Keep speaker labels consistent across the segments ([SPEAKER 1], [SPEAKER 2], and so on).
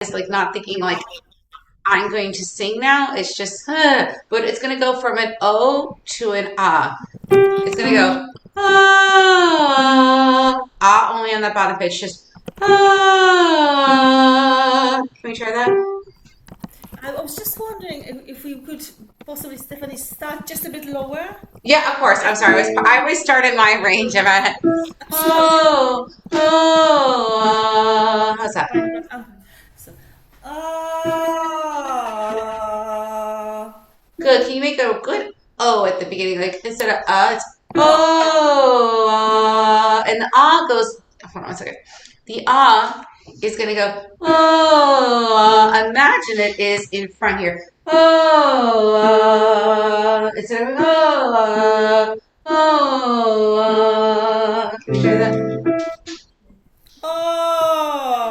[SPEAKER 1] is like not thinking like I'm going to sing now. It's just, but it's going to go from an O to an ah. It's going to go ah, ah only on that bottom pitch. Just ah. Can we try that?
[SPEAKER 2] I was just wondering if we could possibly, Stephanie, start just a bit lower.
[SPEAKER 1] Yeah, of course. I'm sorry. I always start in my range. I'm at
[SPEAKER 2] Sure.
[SPEAKER 1] oh, oh. How's that?
[SPEAKER 2] Fine, but so, ah,
[SPEAKER 1] Good. Can you make a good O at the beginning? Like instead of it's oh, and the ah goes. Hold on one second. The ah is gonna go oh. Imagine it is in front here. Oh, instead of oh. Can we try that?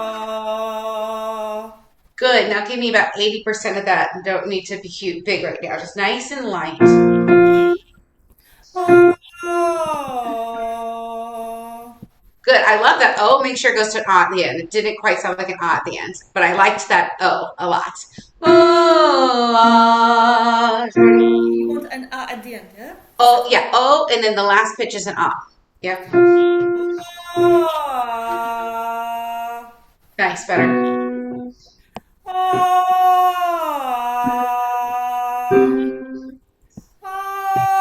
[SPEAKER 2] ah,
[SPEAKER 1] Good. Now give me about 80% of that. Don't need to be huge, big right now. Just nice and light.
[SPEAKER 2] ah.
[SPEAKER 1] Good. I love that O. Make sure it goes to an ah at the end. It didn't quite sound like an ah at the end, but I liked that O a lot. Oh, ah.
[SPEAKER 2] You want an ah at the end, yeah?
[SPEAKER 1] Oh, yeah. O, and then the last pitch is an ah. Yep.
[SPEAKER 2] Ah,
[SPEAKER 1] Nice. Better.
[SPEAKER 2] ah, ah,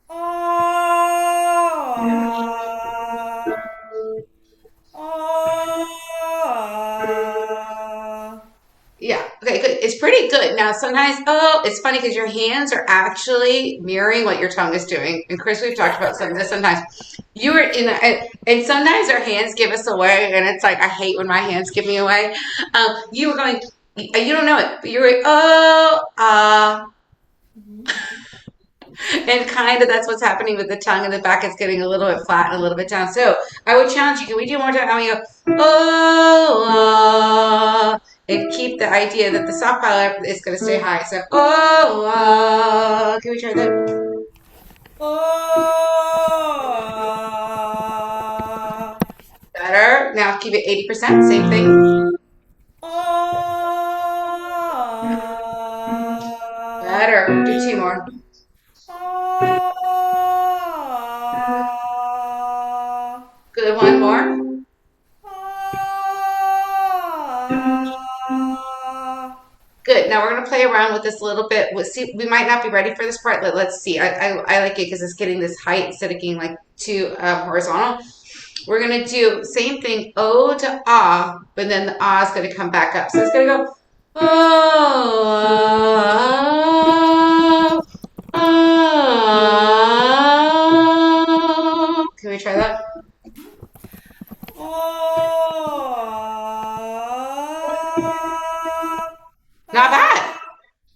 [SPEAKER 2] ah, ah, ah.
[SPEAKER 1] Yeah. Okay. Good. It's pretty good. Now, sometimes, oh, it's funny because your hands are actually mirroring what your tongue is doing. And Chris, we've talked about some of this sometimes. You were in, and sometimes our hands give us away, and it's like I hate when my hands give me away. You were going, you don't know it, but you were oh, and kind of that's what's happening with the tongue in the back. It's getting a little bit flat and a little bit down. So I would challenge you. Can we do more time? How we go oh, and keep the idea that the soft palate is going to stay high. So oh, can we try that?
[SPEAKER 2] Ah,
[SPEAKER 1] Better. Now keep it 80%. Same thing.
[SPEAKER 2] ah,
[SPEAKER 1] Better. Do two more.
[SPEAKER 2] ah,
[SPEAKER 1] Good. One more.
[SPEAKER 2] ah.
[SPEAKER 1] Good. Now we're going to play around with this a little bit. We'll see. We might not be ready for this part. Let's see. I like it because it's getting this height instead of getting like too horizontal. We're going to do same thing, O to ah, but then the ah is going to come back up. So it's going to go oh, oh. Can we try that?
[SPEAKER 2] Ah,
[SPEAKER 1] Not
[SPEAKER 2] ah,
[SPEAKER 1] bad.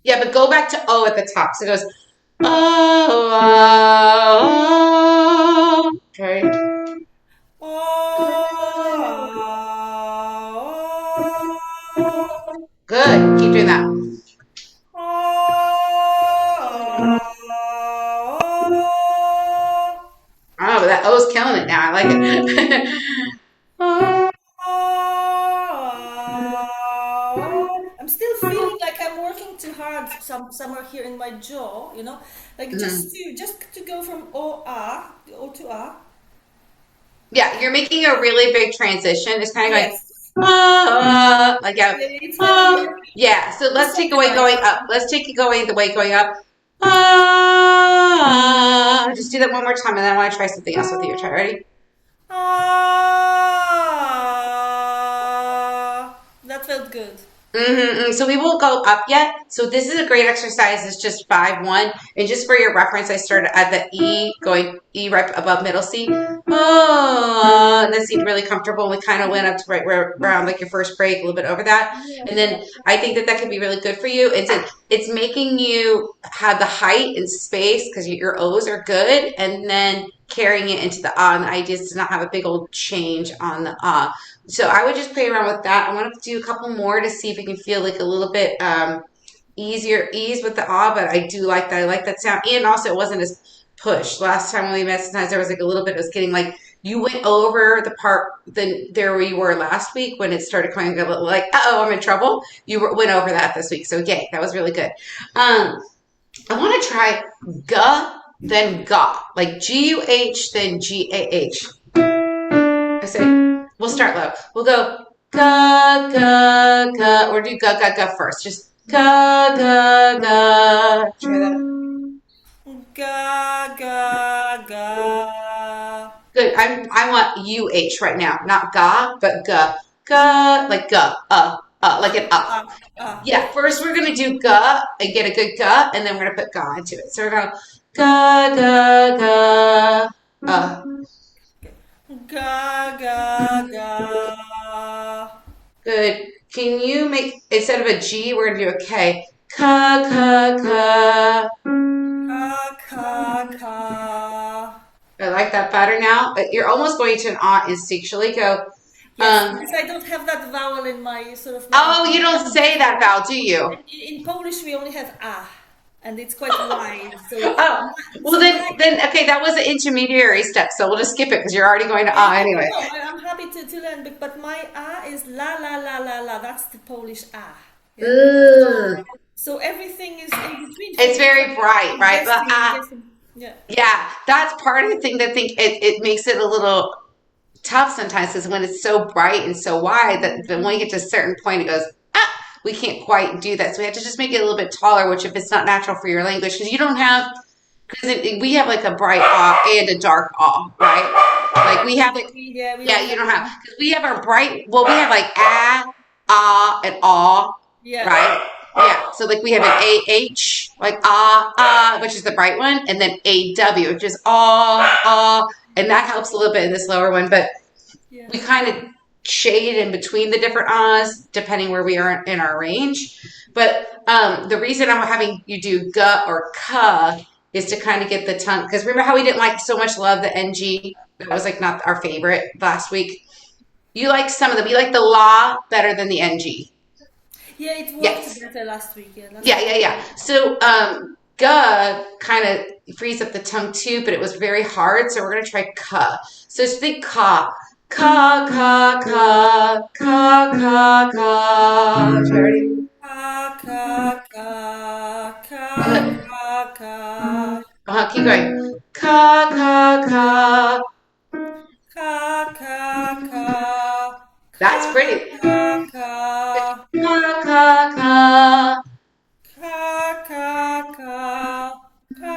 [SPEAKER 1] Yeah, but go back to O at the top. So it goes oh. Okay. Good. Keep doing that. Oh, but that O's killing it now. I like it.
[SPEAKER 2] I'm still feeling like I'm working too hard somewhere here in my jaw, like
[SPEAKER 1] Mhm.
[SPEAKER 2] just to go from O ah, O to ah.
[SPEAKER 1] Yeah, you're making a really big transition. It's kind of going,
[SPEAKER 2] Yes.
[SPEAKER 1] like, yeah,
[SPEAKER 2] Yeah, it's gonna be
[SPEAKER 1] yeah. So let's take away
[SPEAKER 2] disorganized.
[SPEAKER 1] going up. Let's take it away the way going up. Just do that one more time, and then I want to try something else with you. Try, ready?
[SPEAKER 2] Ah, that felt good.
[SPEAKER 1] So we won't go up yet. So this is a great exercise. It's just 5-1. And just for your reference, I started at the E, going E right above middle C. Oh, and that seemed really comfortable. We kind of went up to right around like your first break, a little bit over that.
[SPEAKER 2] Yeah.
[SPEAKER 1] And then I think that that could be really good for you. It's making you have the height and space because your O's are good, and then carrying it into the ah. And the idea is to not have a big old change on the ah. So I would just play around with that. I want to do a couple more to see if we can feel like a little bit ease with the ah, but I do like that. I like that sound. And also it wasn't as push. Last time when we met, sometimes there was like a little bit, it was getting like, you went over the part then there where you were last week when it started coming a little like, oh, I'm in trouble. Went over that this week. So yay, that was really good. I want to try ga, then ga, like G-U-H, then G-A-H. I say, we'll start low. We'll go ga, ga, ga, or do ga, ga, ga first. Just ga, ga, ga. Try that.
[SPEAKER 2] Ga, ga, ga.
[SPEAKER 1] Good. I want UH right now. Not ga, but ga. Ga, like ga, like an
[SPEAKER 2] Ah, ah.
[SPEAKER 1] Yeah, first we're gonna do ga and get a good ga, and then we're gonna put ga into it. So we're gonna ga ga ga
[SPEAKER 2] Ga, ga, ga.
[SPEAKER 1] Good. Can you make instead of a G, we're gonna do a K. Ka ka ka.
[SPEAKER 2] Ka, ka, ka.
[SPEAKER 1] I like that better now. But you're almost going to an ah instinctually. Go.
[SPEAKER 2] Yes, because I don't have that vowel in my sort of
[SPEAKER 1] Oh,
[SPEAKER 2] my.
[SPEAKER 1] you don't say that vowel, do you?
[SPEAKER 2] In Polish, we only have ah, and it's quite wide. So,
[SPEAKER 1] Oh, well then okay, that was an intermediary step, so we'll just skip it because you're already going to ah anyway.
[SPEAKER 2] no, I'm happy to learn, but my ah is la la la la la. That's the Polish ah. Yeah.
[SPEAKER 1] Ugh.
[SPEAKER 2] So everything is in between.
[SPEAKER 1] It's very bright,
[SPEAKER 2] I'm
[SPEAKER 1] right? But
[SPEAKER 2] guessing, I'm guessing. Yeah.
[SPEAKER 1] yeah, that's part of the thing that I think it makes it a little tough sometimes is when it's so bright and so wide that then when you get to a certain point, it goes, we can't quite do that. So we have to just make it a little bit taller, which if it's not natural for your language, because you don't have, because we have like a bright ah and a dark ah, right? Like we have like,
[SPEAKER 2] Yeah,
[SPEAKER 1] yeah, you don't have, because we have our bright, well, we have like and ah,
[SPEAKER 2] yeah,
[SPEAKER 1] right? Yeah, so like we have an AH, like which is the bright one, and then AW, which is and that helps a little bit in this lower one, but
[SPEAKER 2] yeah.
[SPEAKER 1] we kind of shade in between the different ahs depending where we are in our range. But the reason I'm having you do ga or ka is to kind of get the tongue, because remember how we didn't like so much love the NG? That was like not our favorite last week. You like some of them. You like the la better than the NG.
[SPEAKER 2] Yeah, it worked
[SPEAKER 1] Yes.
[SPEAKER 2] better last week. Yeah,
[SPEAKER 1] Yeah. So ga kind of frees up the tongue too, but it was very hard. So we're gonna try ka. So just think ka. Ka ka ka ka ka ka. Ready?
[SPEAKER 2] Ka, ka, ka, ka,
[SPEAKER 1] Good.
[SPEAKER 2] ka, ka.
[SPEAKER 1] Keep going. Ka ka ka.
[SPEAKER 2] Ka, ka, ka. Ka,
[SPEAKER 1] That's pretty.
[SPEAKER 2] ka, ka.
[SPEAKER 1] Ka ka ka.
[SPEAKER 2] Ka, ka, ka. Ka,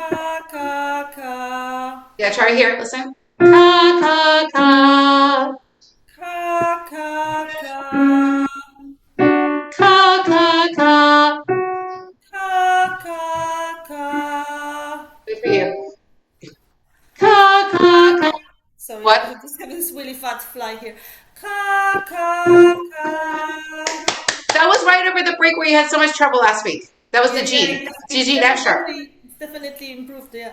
[SPEAKER 2] ka, ka.
[SPEAKER 1] Yeah, try here. Listen. Ka ka ka.
[SPEAKER 2] Ka, ka, ka.
[SPEAKER 1] Ka ka ka.
[SPEAKER 2] Ka, ka, ka.
[SPEAKER 1] Good for you. Ka ka ka.
[SPEAKER 2] Sorry,
[SPEAKER 1] What?
[SPEAKER 2] I just have this really fat fly here. Ka, ka, ka.
[SPEAKER 1] That was right over the break where you had so much trouble last week. That was the G. G G F sharp.
[SPEAKER 2] It's definitely improved. Yeah.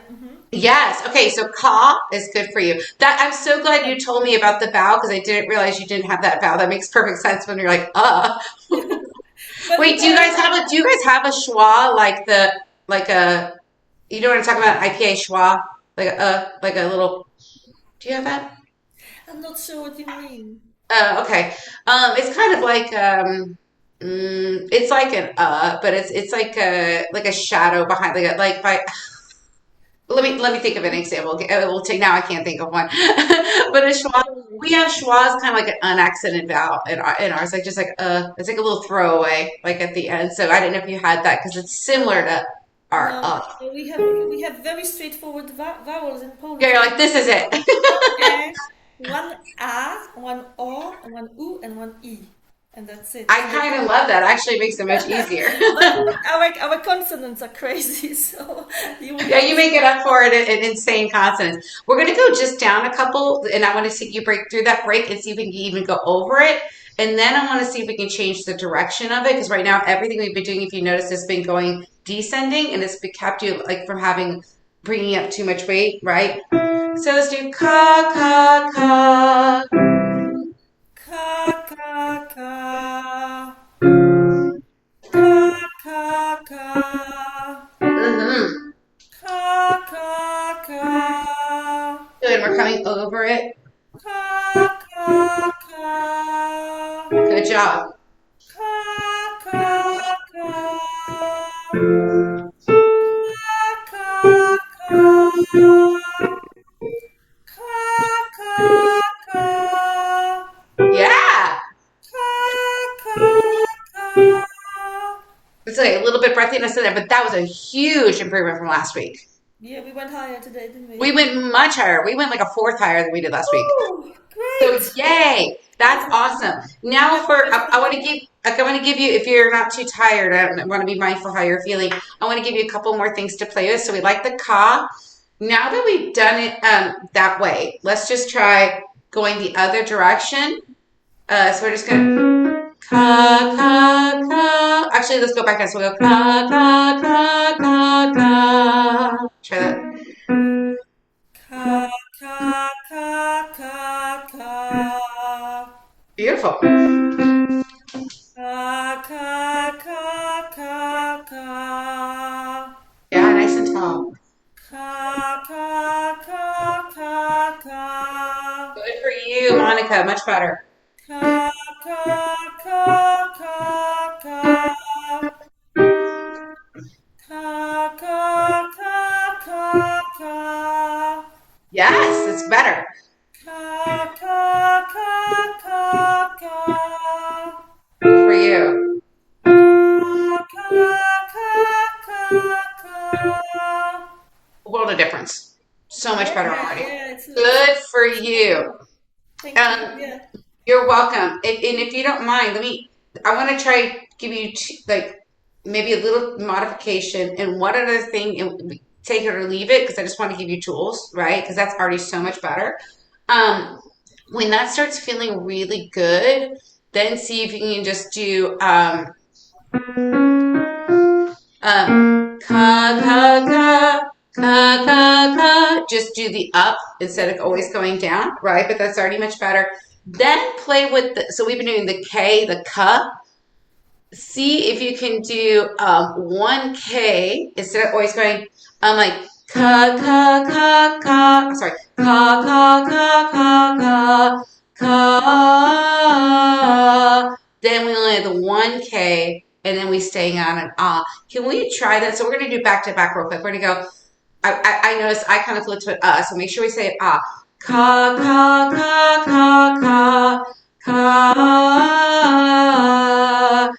[SPEAKER 1] Yes. Okay. So ka is good for you. That I'm so glad you told me about the vowel because I didn't realize you didn't have that vowel. That makes perfect sense when you're like,
[SPEAKER 2] But
[SPEAKER 1] Wait, do you guys have a schwa like a you know what I'm talking about? IPA schwa? Like a little do you have that?
[SPEAKER 2] I'm not sure what you mean.
[SPEAKER 1] Okay. It's kind of like it's like an but it's like a shadow behind like by let me think of an example. Okay, we'll take now. I can't think of one, but a schwa. We have schwa kind of like an unaccented vowel in ours, like just like it's like a little throwaway, like at the end. So I didn't know if you had that because it's similar to our
[SPEAKER 2] No, no, we have very straightforward vowels in
[SPEAKER 1] Yeah,
[SPEAKER 2] Polish.
[SPEAKER 1] you're like this is it.
[SPEAKER 2] One a, one o, and one u, and one e, and that's it.
[SPEAKER 1] I kind of love that. Actually, it makes it much easier.
[SPEAKER 2] But our consonants are crazy, so you will
[SPEAKER 1] Yeah, you make it up for it in insane consonants. We're gonna go just down a couple, and I want to see you break through that break and see if we can even go over it. And then I want to see if we can change the direction of it because right now everything we've been doing, if you notice, has been going descending, and it's kept you like from having bringing up too much weight, right? So let's do ka ka ka.
[SPEAKER 2] ka ka ka ka ka ka
[SPEAKER 1] Mm-hmm.
[SPEAKER 2] ka ka ka
[SPEAKER 1] and we're coming over it.
[SPEAKER 2] Ka, ka, ka.
[SPEAKER 1] Good job.
[SPEAKER 2] Ka, ka, ka. Ka, ka, ka. Ka, ka, ka.
[SPEAKER 1] Yeah.
[SPEAKER 2] Ka, ka, ka.
[SPEAKER 1] It's like a little bit breathiness in there, but that was a huge improvement from last week.
[SPEAKER 2] Yeah, we went higher today, didn't
[SPEAKER 1] We
[SPEAKER 2] we?
[SPEAKER 1] went much higher. We went like a fourth higher than we did last week.
[SPEAKER 2] Oh,
[SPEAKER 1] So
[SPEAKER 2] great.
[SPEAKER 1] yay, that's
[SPEAKER 2] That's
[SPEAKER 1] awesome. Now
[SPEAKER 2] that's
[SPEAKER 1] for I want to
[SPEAKER 2] definitely.
[SPEAKER 1] give I want to give you if you're not too tired, I want to be mindful how you're feeling. I want to give you a couple more things to play with. So we like the ka. Now that we've done it that way, let's just try going the other direction. So we're just gonna ka ka ka. Actually, let's go back down. So we'll go ka ka ka ka ka. Try that.
[SPEAKER 2] Ka, ka, ka, ka, ka.
[SPEAKER 1] Beautiful.
[SPEAKER 2] Ka, ka, ka, ka, ka.
[SPEAKER 1] Yeah, nice and tall.
[SPEAKER 2] Ka, ka, ka, ka, ka.
[SPEAKER 1] Good for you, Monica. Much better.
[SPEAKER 2] Ka, ka, ka, ka, ka. Ka, ka, ka, ka, ka.
[SPEAKER 1] Yes, it's better.
[SPEAKER 2] Ka, ka, ka, ka, ka.
[SPEAKER 1] Good for you.
[SPEAKER 2] Ka, ka, ka, ka, ka.
[SPEAKER 1] A world of difference. So much
[SPEAKER 2] Yeah,
[SPEAKER 1] better already.
[SPEAKER 2] yeah,
[SPEAKER 1] Good for
[SPEAKER 2] it's
[SPEAKER 1] you.
[SPEAKER 2] thank you.
[SPEAKER 1] Um,
[SPEAKER 2] Yeah.
[SPEAKER 1] you're welcome. And if you don't mind, I want to try give you like maybe a little modification and one other thing, and take it or leave it because I just want to give you tools, right? Because that's already so much better. Um, when that starts feeling really good, then see if you can just do ka ka ka ka. Just do the up instead
[SPEAKER 2] Yeah.
[SPEAKER 1] of always going down, right? But that's already much better. Then play with the. So we've been doing the K, the ka. See if you can do 1K instead of always going like ka ka ka ka. I'm sorry, ka ka ka ka ka ka. Then we only have the 1K, and then we staying on an ah. Can we try that? So we're gonna do back to back real quick. We're gonna go. I noticed I kind of flipped to an so make sure we say ah. Ka ka ka ka ka ka.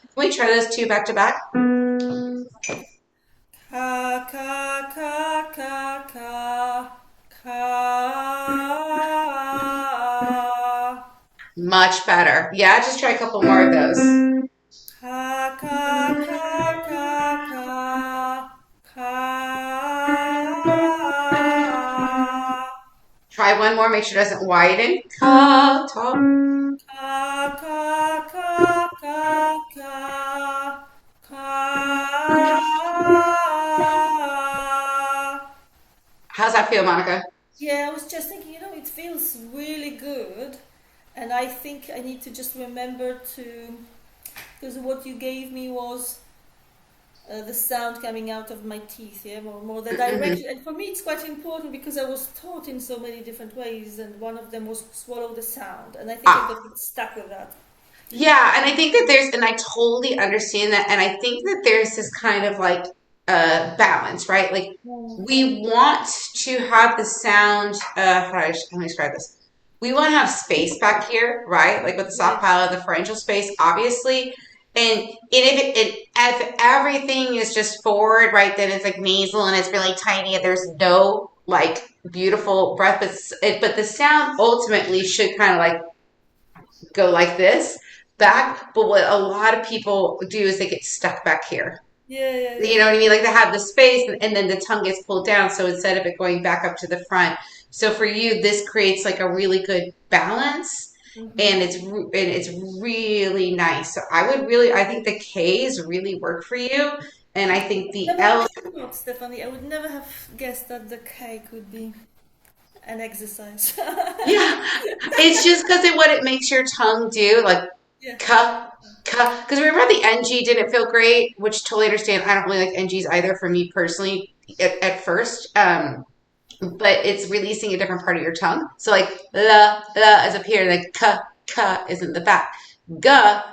[SPEAKER 1] Can we try those two back to back?
[SPEAKER 2] Ka ka ka ka ka ka.
[SPEAKER 1] Much better. Yeah, just try a couple more of those.
[SPEAKER 2] Ka ka ka ka ka ka.
[SPEAKER 1] Try one more, make sure it doesn't widen. Ka, top.
[SPEAKER 2] Ka ka ka ka ka ka.
[SPEAKER 1] How's that feel, Monica?
[SPEAKER 2] Yeah, I was just thinking, it feels really good, and I think I need to just remember to, because what you gave me was the sound coming out of my teeth, yeah, more the
[SPEAKER 1] Mm-hmm.
[SPEAKER 2] direction. And for me, it's quite important because I was taught in so many different ways, and one of them was swallow the sound, and I think I got
[SPEAKER 1] Ah,
[SPEAKER 2] stuck with that.
[SPEAKER 1] yeah, and I think that and I totally understand that, and I think that there's this kind of like balance, right? Like
[SPEAKER 2] Mm.
[SPEAKER 1] we want to have the sound, how do I describe this? We want to have space back here, right? Like with the
[SPEAKER 2] Yeah,
[SPEAKER 1] soft palate, the pharyngeal space, obviously. And if everything is just forward, right, then it's like nasal and it's really tiny and there's no like beautiful breath, but the sound ultimately should kind of like go like this back. But what a lot of people do is they get stuck back here.
[SPEAKER 2] yeah, yeah,
[SPEAKER 1] You
[SPEAKER 2] yeah.
[SPEAKER 1] know what I mean? Like they have the space and then the tongue gets pulled down. So instead of it going back up to the front. So for you, this creates like a really good balance
[SPEAKER 2] Hmm.
[SPEAKER 1] and it's really nice. So I think the K's really work for you. And I think the
[SPEAKER 2] Never
[SPEAKER 1] L,
[SPEAKER 2] actually not, Stephanie. I would never have guessed that the cake would be an exercise.
[SPEAKER 1] yeah, it's just because of what it makes your tongue do. Like
[SPEAKER 2] Yeah.
[SPEAKER 1] Ka, ka. Because remember the NG didn't feel great, which totally understand. I don't really like NGs either for me personally at first. but it's releasing a different part of your tongue. So like la is up here, like ka is in the back. Ga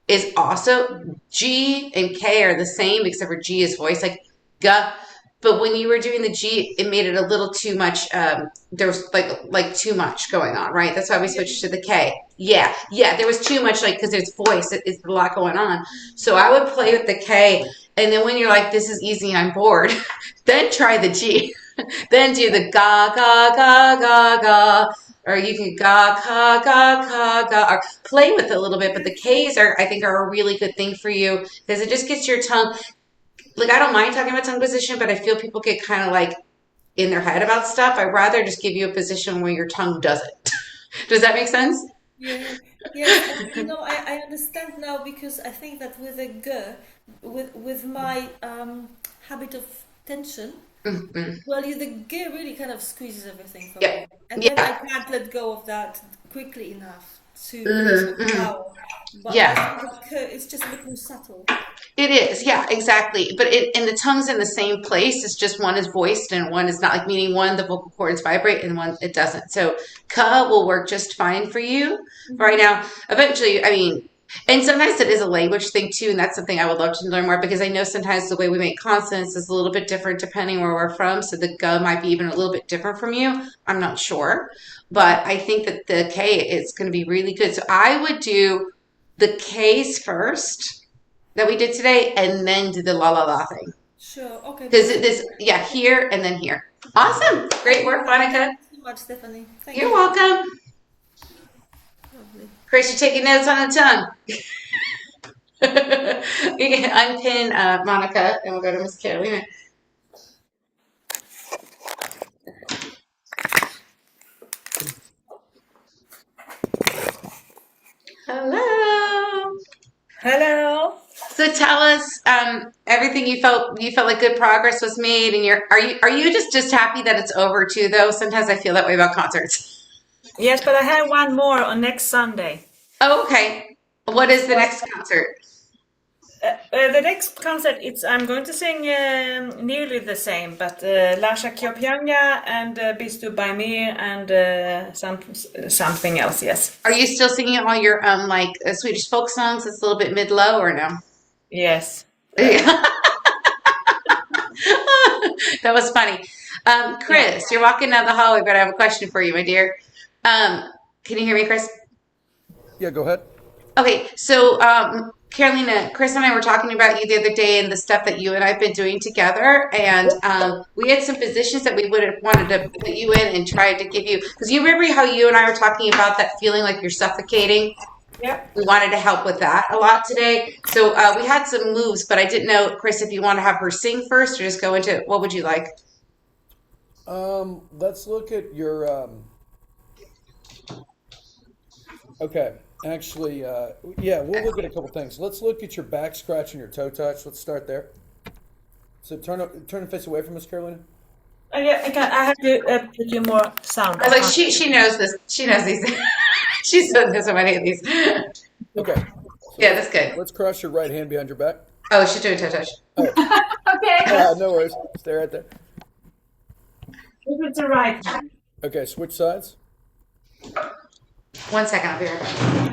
[SPEAKER 1] is also G and K are the same except for G is voice, like ga. But when you were doing the G, it made it a little too much. There was like too much going on, right? That's why we switched to the K. Yeah, yeah. There was too much, like because it's voice, it's a lot going on. So I would play with the K, and then when you're like, "This is easy, I'm bored," then try the G. Then do the ga ga ga ga ga, or you can ga ga ga ga ga, or play with it a little bit. But the K's are, I think, are a really good thing for you because it just gets your tongue. Like I don't mind talking about tongue position, but I feel people get kind of like in their head about stuff. I'd rather just give you a position where your tongue doesn't. Does that make sense?
[SPEAKER 2] Yeah, yes, and I understand now because I think that with a g, with my habit of tension,
[SPEAKER 1] Mm-hmm.
[SPEAKER 2] well, the g really kind of squeezes everything for
[SPEAKER 1] Yep.
[SPEAKER 2] me, and then I
[SPEAKER 1] Yeah.
[SPEAKER 2] can't let go of that quickly enough to release
[SPEAKER 1] Mm-hmm.
[SPEAKER 2] my
[SPEAKER 1] Mm-hmm.
[SPEAKER 2] power. But I
[SPEAKER 1] Yeah.
[SPEAKER 2] think the k is just a bit more subtle.
[SPEAKER 1] It is, yeah, exactly. But and the tongue's in the same place. It's just one is voiced and one is not. Like meaning one the vocal cords vibrate and one it doesn't. So ka will work just fine for you right
[SPEAKER 2] Hmm.
[SPEAKER 1] now. Eventually, I mean, and sometimes it is a language thing too, and that's something I would love to learn more because I know sometimes the way we make consonants is a little bit different depending where we're from. So the ga might be even a little bit different from you. I'm not sure, but I think that the K is going to be really good. So I would do the K's first that we did today and then do the la la la thing.
[SPEAKER 2] Sure. Okay,
[SPEAKER 1] Because
[SPEAKER 2] brilliant.
[SPEAKER 1] this, yeah, here and then here. Awesome. Great work,
[SPEAKER 2] Amazing.
[SPEAKER 1] Monica.
[SPEAKER 2] Thank you so much, Stephanie. Thank
[SPEAKER 1] You're
[SPEAKER 2] you.
[SPEAKER 1] welcome.
[SPEAKER 2] Lovely.
[SPEAKER 1] Chris, you're taking notes on the tongue. You can unpin Monica and we'll go to Miss Carolina. Hello.
[SPEAKER 3] Hello.
[SPEAKER 1] So tell us everything you felt like good progress was made and are you just happy that it's over too though? Sometimes I feel that way about concerts.
[SPEAKER 3] Yes, but I have one more on next Sunday.
[SPEAKER 1] Oh, okay. What is the next concert?
[SPEAKER 3] The next concert, it's I'm going to sing nearly the same, but Lasha Kyopyanga and Bistu by me and something else. Yes,
[SPEAKER 1] Are you still singing all your like Swedish folk songs? It's a little bit mid low or no?
[SPEAKER 3] yes.
[SPEAKER 1] Yeah. That was funny.
[SPEAKER 3] Yeah.
[SPEAKER 1] Chris, you're walking down the hallway, but I have a question for you, my dear. Can you hear me, Chris?
[SPEAKER 4] Yeah, go ahead.
[SPEAKER 1] Okay, so Carolina, Chris and I were talking about you the other day and the stuff that you and I've been doing together, and we had some positions that we would have wanted to put you in and tried to give you because you remember how you and I were talking about that feeling like you're suffocating.
[SPEAKER 3] Yeah.
[SPEAKER 1] We wanted to help with that a lot today. So we had some moves, but I didn't know, Chris, if you want to have her sing first or just go into it. What would you like?
[SPEAKER 4] Let's look at your. Okay, actually, yeah, we'll look at a couple things. Let's look at your back scratch and your toe touch. Let's start there. So turn and face away from us, Carolina.
[SPEAKER 3] Yeah. I have to put you more sound.
[SPEAKER 1] I was like, she knows this. She knows these. She's done this so many of these.
[SPEAKER 4] Okay, so
[SPEAKER 1] Yeah, that's good.
[SPEAKER 4] let's cross your right hand behind your back.
[SPEAKER 1] Oh, she's doing toe touch.
[SPEAKER 4] Oh,
[SPEAKER 3] Okay.
[SPEAKER 4] no worries. Stay right there.
[SPEAKER 3] This is the right hand.
[SPEAKER 4] Okay, switch sides.
[SPEAKER 1] 1 second, I'll be right back.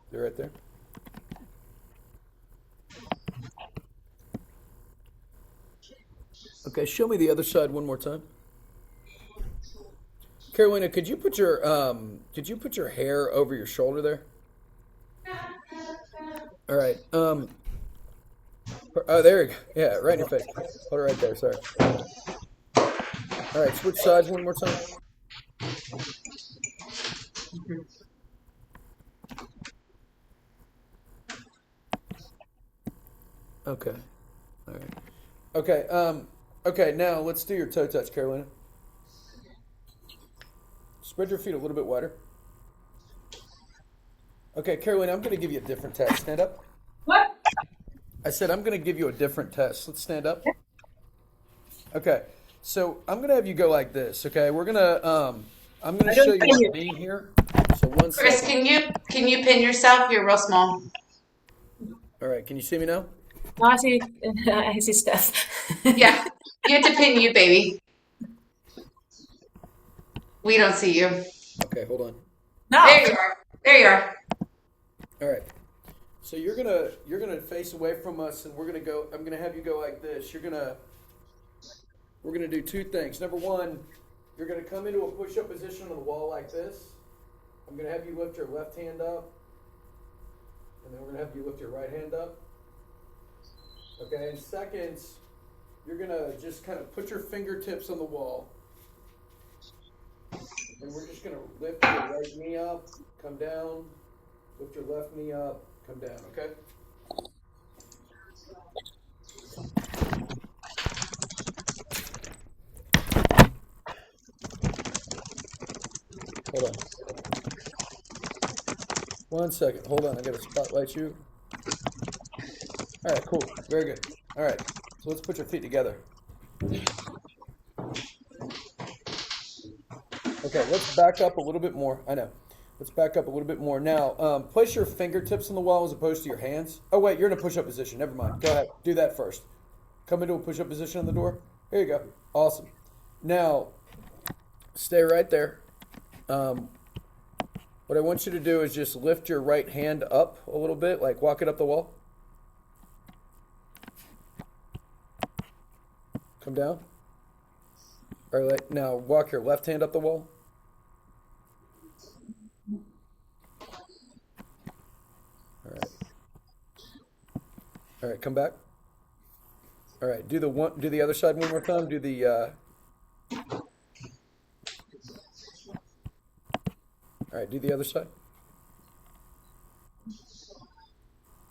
[SPEAKER 4] Stay right there. Okay, show me the other side one more time. Carolina, could you put your hair over your shoulder there? All right. Oh, there you go. Yeah, right in your face. Hold it right there. Sorry. All right, switch sides one more time. Okay. All right. Okay. Okay. Now let's do your toe touch, Carolina. Spread your feet a little bit wider. Okay, Carolina, I'm going to give you a different test. Stand up.
[SPEAKER 3] What?
[SPEAKER 4] I said I'm going to give you a different test. Let's stand up. Okay. So I'm going to have you go like this. Okay. I'm going
[SPEAKER 3] I
[SPEAKER 4] to show
[SPEAKER 3] don't
[SPEAKER 4] you
[SPEAKER 3] see
[SPEAKER 4] my
[SPEAKER 3] you.
[SPEAKER 4] knee here. So one
[SPEAKER 1] Chris,
[SPEAKER 4] second.
[SPEAKER 1] can you pin yourself? You're real small.
[SPEAKER 4] All right. Can you see me now?
[SPEAKER 3] I see. I see stuff.
[SPEAKER 1] Yeah. You have to pin you, baby. We don't see you.
[SPEAKER 4] Okay, hold on.
[SPEAKER 3] No.
[SPEAKER 1] There you are. There you are.
[SPEAKER 4] All right. So you're gonna face away from us, and I'm gonna have you go like this. We're gonna do two things. Number one, you're gonna come into a push-up position on the wall like this. I'm gonna have you lift your left hand up, and then we're gonna have you lift your right hand up. Okay. In seconds, you're gonna just kind of put your fingertips on the wall, and we're just gonna lift your right knee up, come down, lift your left knee up, come down. Okay. Hold on. 1 second. Hold on. I gotta spotlight you. All right. Cool. Very good. All right. So let's put your feet together. Okay. Let's back up a little bit more. I know. Let's back up a little bit more. Now, place your fingertips on the wall as opposed to your hands. Oh, wait. You're in a push-up position. Never mind. Go ahead. Do that first. Come into a push-up position on the door. Here you go. Awesome. Now, stay right there. What I want you to do is just lift your right hand up a little bit, like walk it up the wall. Come down. All right, now walk your left hand up the wall. All right. All right, come back. All right, do the other side one more time. Do the All right, do the other side.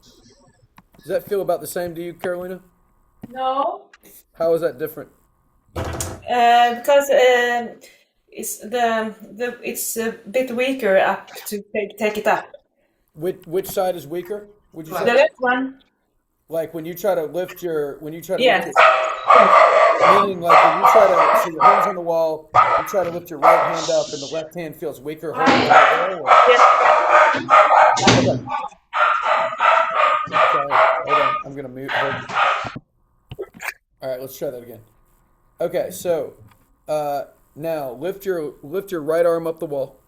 [SPEAKER 4] Does that feel about the same to you, Carolina?
[SPEAKER 3] No.
[SPEAKER 4] How is that different?
[SPEAKER 3] Because it's a bit weaker up to take it up.
[SPEAKER 4] Which side is weaker? Would you
[SPEAKER 3] The
[SPEAKER 4] say?
[SPEAKER 3] left one.
[SPEAKER 4] Like when you try to lift your
[SPEAKER 3] Yes.
[SPEAKER 4] meaning like when you try to so your hands on the wall, you try to lift your right hand up and the left hand feels weaker holding it there.
[SPEAKER 3] Yes.
[SPEAKER 4] Okay. Sorry, hold on. I'm gonna mute. All right, let's try that again. Okay, so now lift your right arm up the wall.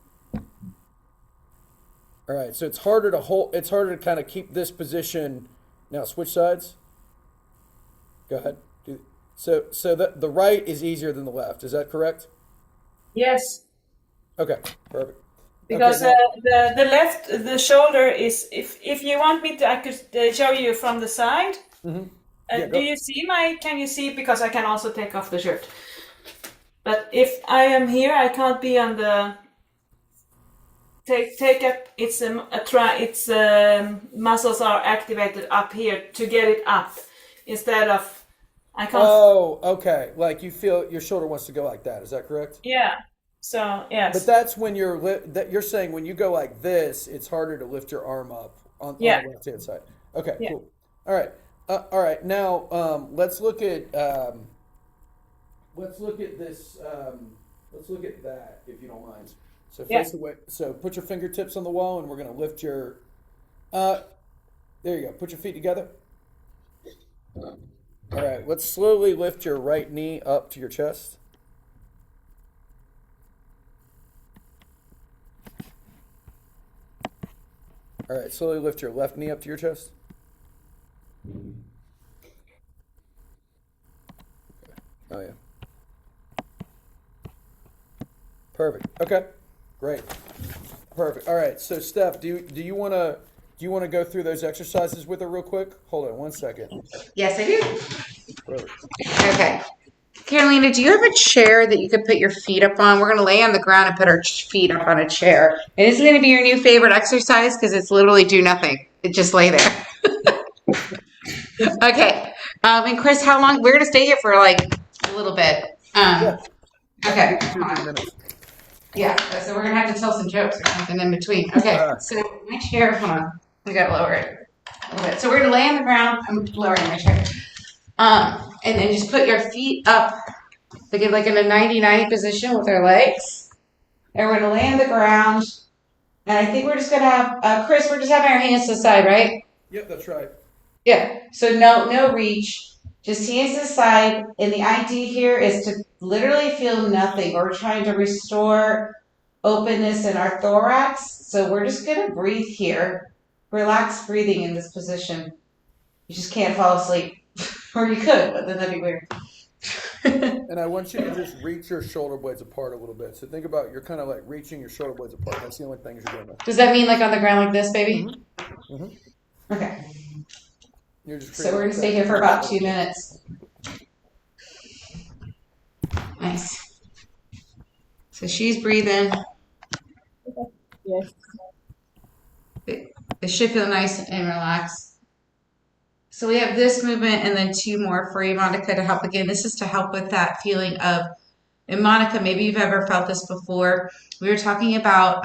[SPEAKER 4] All right, so it's harder to hold. It's harder to kind of keep this position. Now switch sides. Go ahead. So the right is easier than the left. Is that correct?
[SPEAKER 3] Yes.
[SPEAKER 4] Okay, perfect.
[SPEAKER 3] Because
[SPEAKER 4] Okay, now,
[SPEAKER 3] the left, the shoulder is. If you want me to, I could show you from the side.
[SPEAKER 4] yeah,
[SPEAKER 3] Do
[SPEAKER 4] go.
[SPEAKER 3] you see my? Can you see? Because I can also take off the shirt. But if I am here, I can't be on the. Take up. It's It's muscles are activated up here to get it up, instead of. I can't.
[SPEAKER 4] Oh, okay. Like you feel your shoulder wants to go like that. Is that correct?
[SPEAKER 3] Yeah. So yes.
[SPEAKER 4] But that's when you're saying when you go like this, it's harder to lift your arm up on
[SPEAKER 3] Yeah.
[SPEAKER 4] the left hand side. Okay,
[SPEAKER 3] Yeah.
[SPEAKER 4] cool. All right. All right. Now let's look at this. Let's look at that if you don't mind. So
[SPEAKER 3] Yeah.
[SPEAKER 4] face away. So put your fingertips on the wall, and we're gonna lift your. There you go. Put your feet together. All right. Let's slowly lift your right knee up to your chest. All right. Slowly lift your left knee up to your chest. Oh yeah. Perfect. Okay. Great. Perfect. All right. So Steph, do you want to go through those exercises with her real quick? Hold on 1 second.
[SPEAKER 1] Yes, I do.
[SPEAKER 4] Perfect.
[SPEAKER 1] Okay. Carolina, do you have a chair that you could put your feet up on? We're going to lay on the ground and put our feet up on a chair. And it's going to be your new favorite exercise because it's literally do nothing. It just lay there. Okay. And Chris, how long? We're going to stay here for like a little bit.
[SPEAKER 4] Yeah.
[SPEAKER 1] Okay.
[SPEAKER 4] 2 minutes.
[SPEAKER 1] Yeah. So we're going to have to tell some jokes or something in between. Okay. So my chair, hold on. We got to lower it a little bit. So we're going to lay on the ground. I'm lowering my chair. And then just put your feet up, like in a 90-90 position with our legs. And we're gonna lay on the ground. And I think we're just gonna have, Chris, we're just having our hands to the side, right?
[SPEAKER 4] Yep, that's right.
[SPEAKER 1] Yeah. So no reach. Just hands to the side. And the idea here is to literally feel nothing. We're trying to restore openness in our thorax. So we're just going to breathe here. Relax breathing in this position. You just can't fall asleep. Or you could, but then that'd be weird.
[SPEAKER 4] And I want you to just reach your shoulder blades apart a little bit. So think about you're kind of like reaching your shoulder blades apart. That's the only thing you're doing there.
[SPEAKER 1] Does that mean like on the ground like this, baby? Okay.
[SPEAKER 4] You're just
[SPEAKER 1] So we're going to stay here for about 2 minutes. Nice. So she's breathing.
[SPEAKER 3] Yes.
[SPEAKER 1] It should feel nice and relaxed. So we have this movement and then 2 more for you, Monica, to help. Again, this is to help with that feeling of, and Monica, maybe you've ever felt this before. We were talking about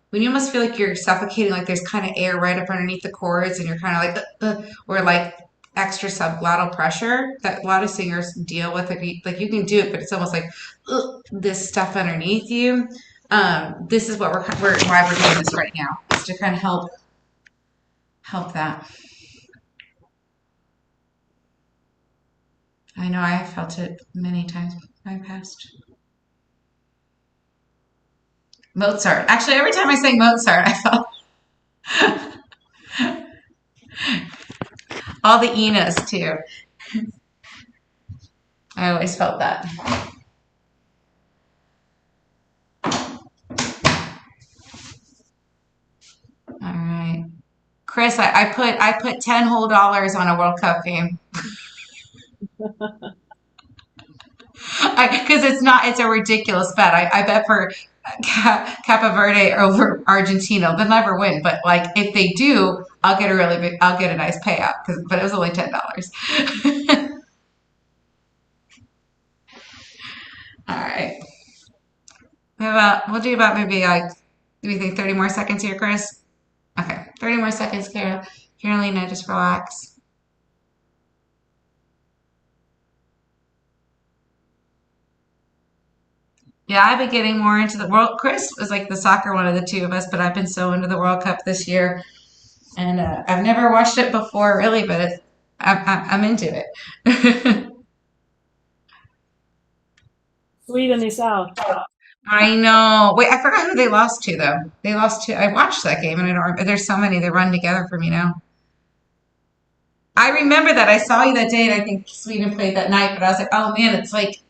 [SPEAKER 1] when you almost feel like you're suffocating, like there's kind of air right up underneath the cords and you're kind of like, or like extra subglottal pressure that a lot of singers deal with. Like you can do it, but it's almost like this stuff underneath you. This is what why we're doing this right now, is to kind of help that. I know I have felt it many times in my past. Mozart. Actually, every time I sang Mozart, I felt all the Inas too. I always felt that. All right, Chris. I put $10 whole on a World Cup game. Because it's a ridiculous bet. I bet for Cape Verde over Argentina. They'll never win, but like if they do, I'll get a nice payout. But it was only $10. All right. We'll do about maybe like, do we think 30 more seconds here, Chris? Okay, 30 more seconds, Carolina, just relax. Yeah, I've been getting more into the world. Chris was like the soccer one of the 2 of us, but I've been so into the World Cup this year, and I've never watched it before, really, but I'm into it.
[SPEAKER 3] Sweden is out.
[SPEAKER 1] I know. Wait, I forgot who they lost to, though. They lost to. I watched that game, and I don't remember. There's so many that run together for me now. I remember that I saw you that day, and I think Sweden played that night. But I was like, oh man, it's like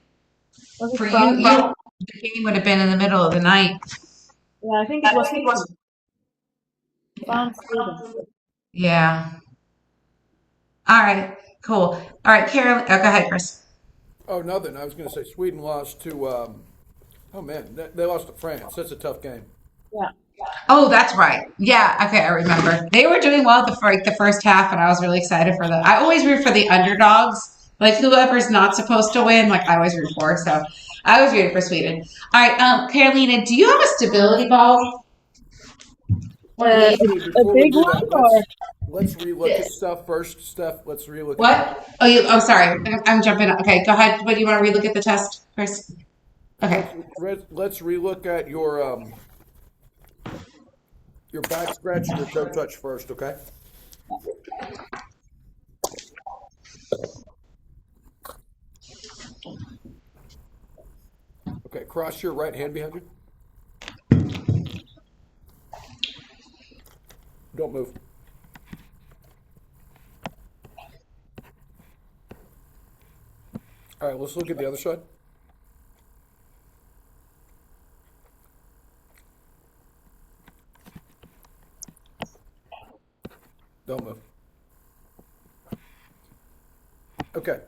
[SPEAKER 3] Was
[SPEAKER 1] for
[SPEAKER 3] it
[SPEAKER 1] you,
[SPEAKER 3] France?
[SPEAKER 1] the game would have been in the middle of the night.
[SPEAKER 3] Yeah, I think it was
[SPEAKER 1] Yeah.
[SPEAKER 3] France, Sweden.
[SPEAKER 1] Yeah. All right. Cool. All right, Carol. Oh, go ahead, Chris.
[SPEAKER 4] Oh, nothing. I was going to say Sweden lost to. Oh man, they lost to France. That's a tough game.
[SPEAKER 3] Yeah.
[SPEAKER 1] Oh, that's right. Yeah. Okay, I remember. They were doing well the first half, and I was really excited for them. I always root for the underdogs, like whoever's not supposed to win. Like I always root for. So I was rooting for Sweden. All right, Carolina, do you have a stability ball? One of
[SPEAKER 3] A
[SPEAKER 1] these?
[SPEAKER 4] Before we
[SPEAKER 3] big
[SPEAKER 4] do
[SPEAKER 3] one
[SPEAKER 4] that,
[SPEAKER 3] or
[SPEAKER 4] let's relook at
[SPEAKER 1] This.
[SPEAKER 4] stuff first. Steph, let's relook.
[SPEAKER 1] What? Oh, you. Oh, sorry. I'm jumping. Okay, go ahead. What do you want to relook at the test, Chris? Okay.
[SPEAKER 4] Let's relook at your back scratch and your toe touch first, okay? Okay, cross your right hand behind you. Don't move. All right, let's look at the other side. Don't move. Okay.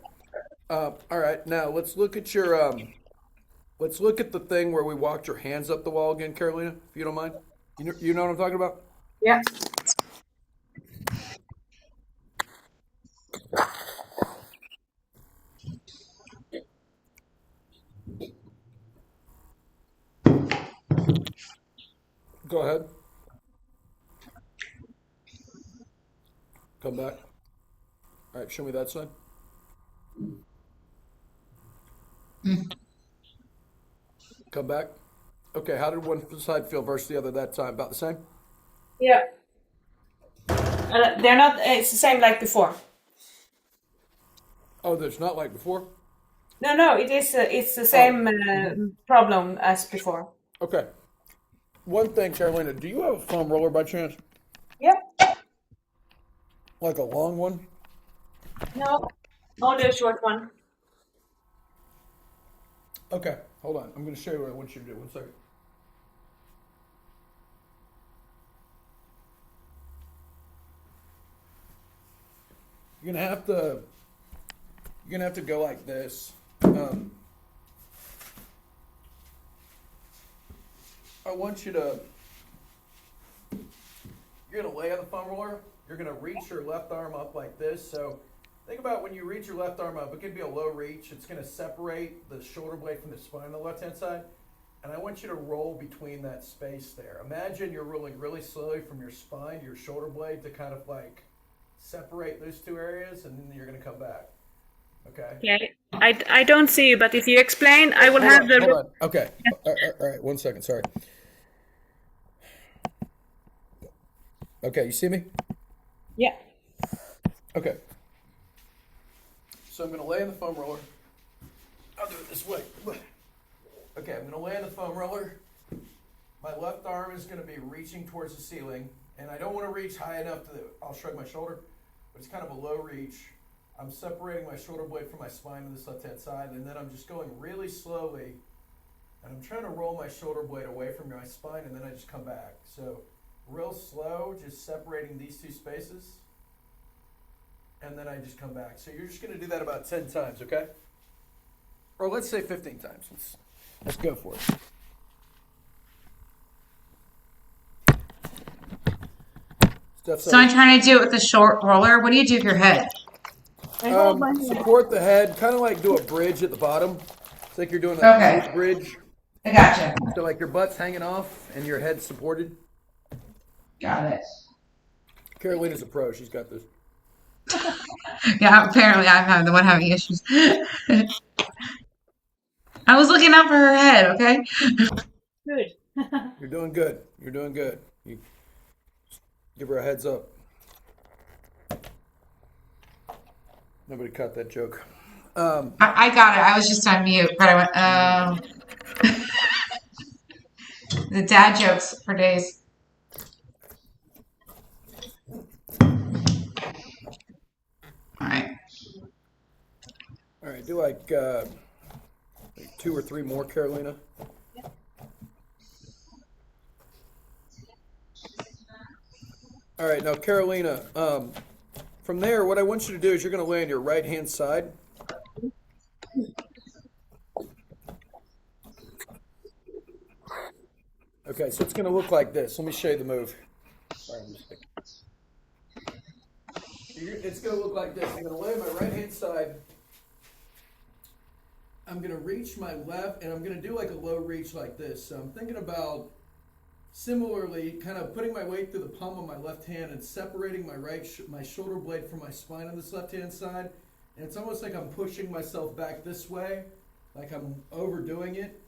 [SPEAKER 4] All right. Now let's look at your. Let's look at the thing where we walked your hands up the wall again, Carolina, if you don't mind. You know what I'm talking about?
[SPEAKER 3] yeah.
[SPEAKER 4] Go ahead. Come back. All right. Show me that side. Come back. Okay. How did one side feel versus the other that time? About the same?
[SPEAKER 3] Yeah. They're not. It's the same like before.
[SPEAKER 4] Oh, that's not like before?
[SPEAKER 3] No, it is. It's the
[SPEAKER 4] Oh,
[SPEAKER 3] same
[SPEAKER 4] mhm.
[SPEAKER 3] problem as before.
[SPEAKER 4] Okay. One thing, Carolina, do you have a foam roller by chance?
[SPEAKER 3] Yeah.
[SPEAKER 4] Like a long one?
[SPEAKER 3] No, only a short one.
[SPEAKER 4] Okay, hold on. I'm going to show you what I want you to do. One second. You're gonna have to go like this. I want you to. You're gonna lay on the foam roller. You're gonna reach your left arm up like this. So think about when you reach your left arm up. It could be a low reach. It's gonna separate the shoulder blade from the spine on the left hand side. And I want you to roll between that space there. Imagine you're rolling really slowly from your spine to your shoulder blade to kind of like separate those two areas, and then you're going to come back. Okay.
[SPEAKER 3] Okay. I don't see you, but if you explain, I will
[SPEAKER 4] Hold
[SPEAKER 3] have
[SPEAKER 4] on,
[SPEAKER 3] the.
[SPEAKER 4] hold on. Okay. All right. 1 second. Sorry. Okay. You see me?
[SPEAKER 3] Yeah.
[SPEAKER 4] Okay. So I'm going to lay on the foam roller. I'll do it this way. Okay. I'm going to lay on the foam roller. My left arm is going to be reaching towards the ceiling, and I don't want to reach high enough I'll shrug my shoulder, but it's kind of a low reach. I'm separating my shoulder blade from my spine on this left-hand side, and then I'm just going really slowly, and I'm trying to roll my shoulder blade away from my spine, and then I just come back. So real slow, just separating these two spaces, and then I just come back. So you're just going to do that about 10 times, okay? Or let's say 15 times. Let's go for it.
[SPEAKER 1] So I'm trying to do it with the short roller. What do you do with your head?
[SPEAKER 3] I hold my head.
[SPEAKER 4] Support the head, kind of like do a bridge at the bottom. It's like you're doing a
[SPEAKER 1] Okay.
[SPEAKER 4] bridge.
[SPEAKER 1] I gotcha.
[SPEAKER 4] So like your butt's hanging off and your head's supported.
[SPEAKER 1] Got it.
[SPEAKER 4] Carolina's a pro. She's got this.
[SPEAKER 1] Yeah, apparently I'm the one having issues. I was looking up for her head, okay?
[SPEAKER 3] Good.
[SPEAKER 4] You're doing good. You're doing good. You give her a heads up. Nobody caught that joke.
[SPEAKER 1] I got it. I was just on mute, but I went, the dad jokes for days. All right.
[SPEAKER 4] All right, do like 2 or 3 more, Carolina. All right, now Carolina, from there, what I want you to do is you're going to lay on your right hand side. Okay, so it's going to look like this. Let me show you the move. Sorry, I'm just thinking. It's going to look like this. I'm going to lay on my right hand side. I'm going to reach my left, and I'm going to do like a low reach like this. So I'm thinking about similarly kind of putting my weight through the palm of my left hand and separating my my shoulder blade from my spine on this left hand side. And it's almost like I'm pushing myself back this way, like I'm overdoing it.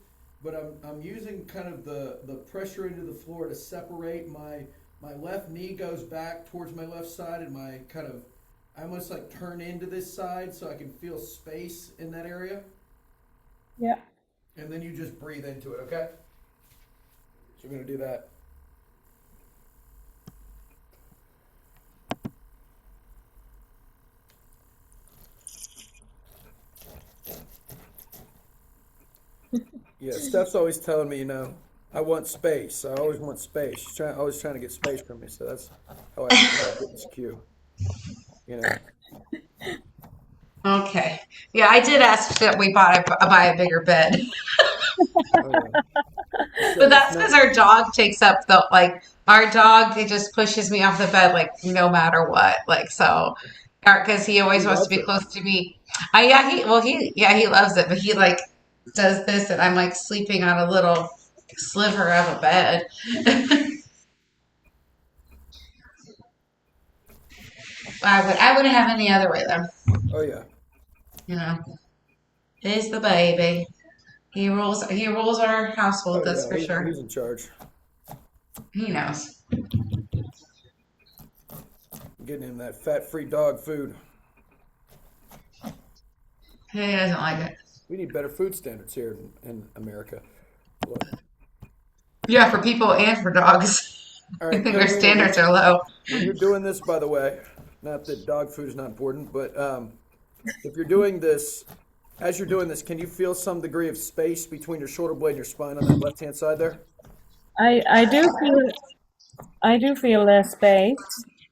[SPEAKER 4] But I'm using kind of the pressure into the floor to separate my left knee goes back towards my left side, and I almost like turn into this side so I can feel space in that area.
[SPEAKER 3] Yeah.
[SPEAKER 4] And then you just breathe into it, okay? So we're going to do that. Yeah, Steph's always telling me, I want space. I always want space. She's always trying to get space from me, so that's how I get this cue.
[SPEAKER 1] Okay. Yeah, I did ask that we buy a bigger bed.
[SPEAKER 4] Oh, yeah.
[SPEAKER 1] But that's because our dog takes up our dog, it just pushes me off the bed like no matter what. Like so because he
[SPEAKER 4] He
[SPEAKER 1] always wants to
[SPEAKER 4] loves
[SPEAKER 1] be
[SPEAKER 4] it.
[SPEAKER 1] close to me. He loves it, but he like does this and I'm like sleeping on a little sliver of a bed. I wouldn't have any other way though.
[SPEAKER 4] Oh, yeah.
[SPEAKER 1] You know. He's the baby. He rules our household,
[SPEAKER 4] Oh,
[SPEAKER 1] that's
[SPEAKER 4] yeah.
[SPEAKER 1] for sure.
[SPEAKER 4] He's in charge.
[SPEAKER 1] He knows.
[SPEAKER 4] Getting him that fat-free dog food.
[SPEAKER 1] He doesn't like it.
[SPEAKER 4] We need better food standards here in America. Look.
[SPEAKER 1] Yeah, for people and for dogs.
[SPEAKER 4] All
[SPEAKER 1] I
[SPEAKER 4] right,
[SPEAKER 1] think our
[SPEAKER 4] Carolina,
[SPEAKER 1] standards are low.
[SPEAKER 4] when you're doing this, by the way, not that dog food is not important, but if you're doing this, as you're doing this, can you feel some degree of space between your shoulder blade and your spine on that left-hand side there?
[SPEAKER 3] I do feel the space,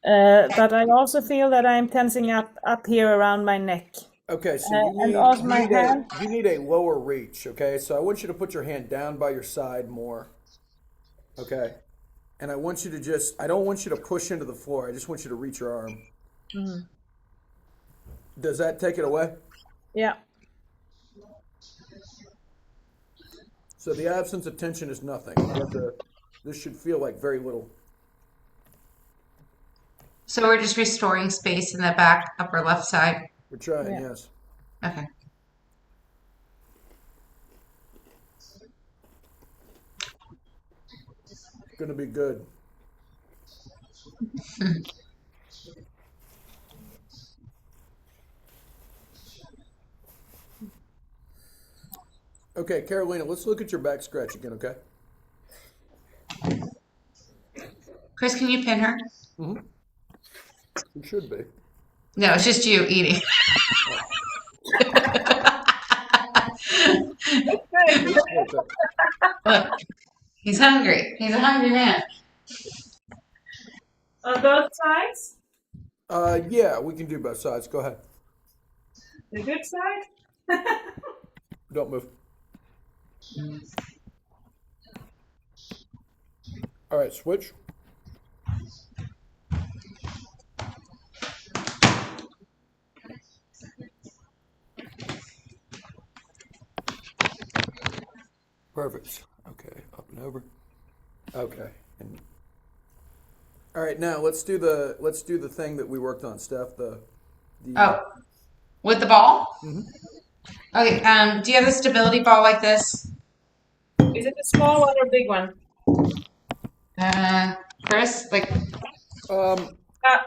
[SPEAKER 3] but I also feel that I'm tensing up here around my neck,
[SPEAKER 4] Okay, so
[SPEAKER 3] and also my hand.
[SPEAKER 4] you need a lower reach. Okay, so I want you to put your hand down by your side more. Okay, and I want you to I don't want you to push into the floor. I just want you to reach your arm. Does that take it away?
[SPEAKER 3] Yeah.
[SPEAKER 4] So the absence of tension is nothing. This should feel like very little.
[SPEAKER 1] So we're just restoring space in the back upper left side.
[SPEAKER 4] We're trying,
[SPEAKER 3] Yeah.
[SPEAKER 4] yes.
[SPEAKER 1] Okay.
[SPEAKER 4] It's going to be good. Okay, Carolina, let's look at your back scratch again, okay?
[SPEAKER 1] Chris, can you pin her?
[SPEAKER 4] You should be.
[SPEAKER 1] No, it's just you eating. Look, he's hungry. He's a hungry man.
[SPEAKER 3] On both sides?
[SPEAKER 4] Yeah, we can do both sides. Go ahead.
[SPEAKER 3] The good side?
[SPEAKER 4] Don't move. All right, switch. Perfect. Okay, up and over. Okay. And all right, now let's do the thing that we worked on, Steph.
[SPEAKER 1] Oh, with the ball? Okay. Do you have a stability ball like this?
[SPEAKER 3] Is it a small one or a big one?
[SPEAKER 1] Chris, like,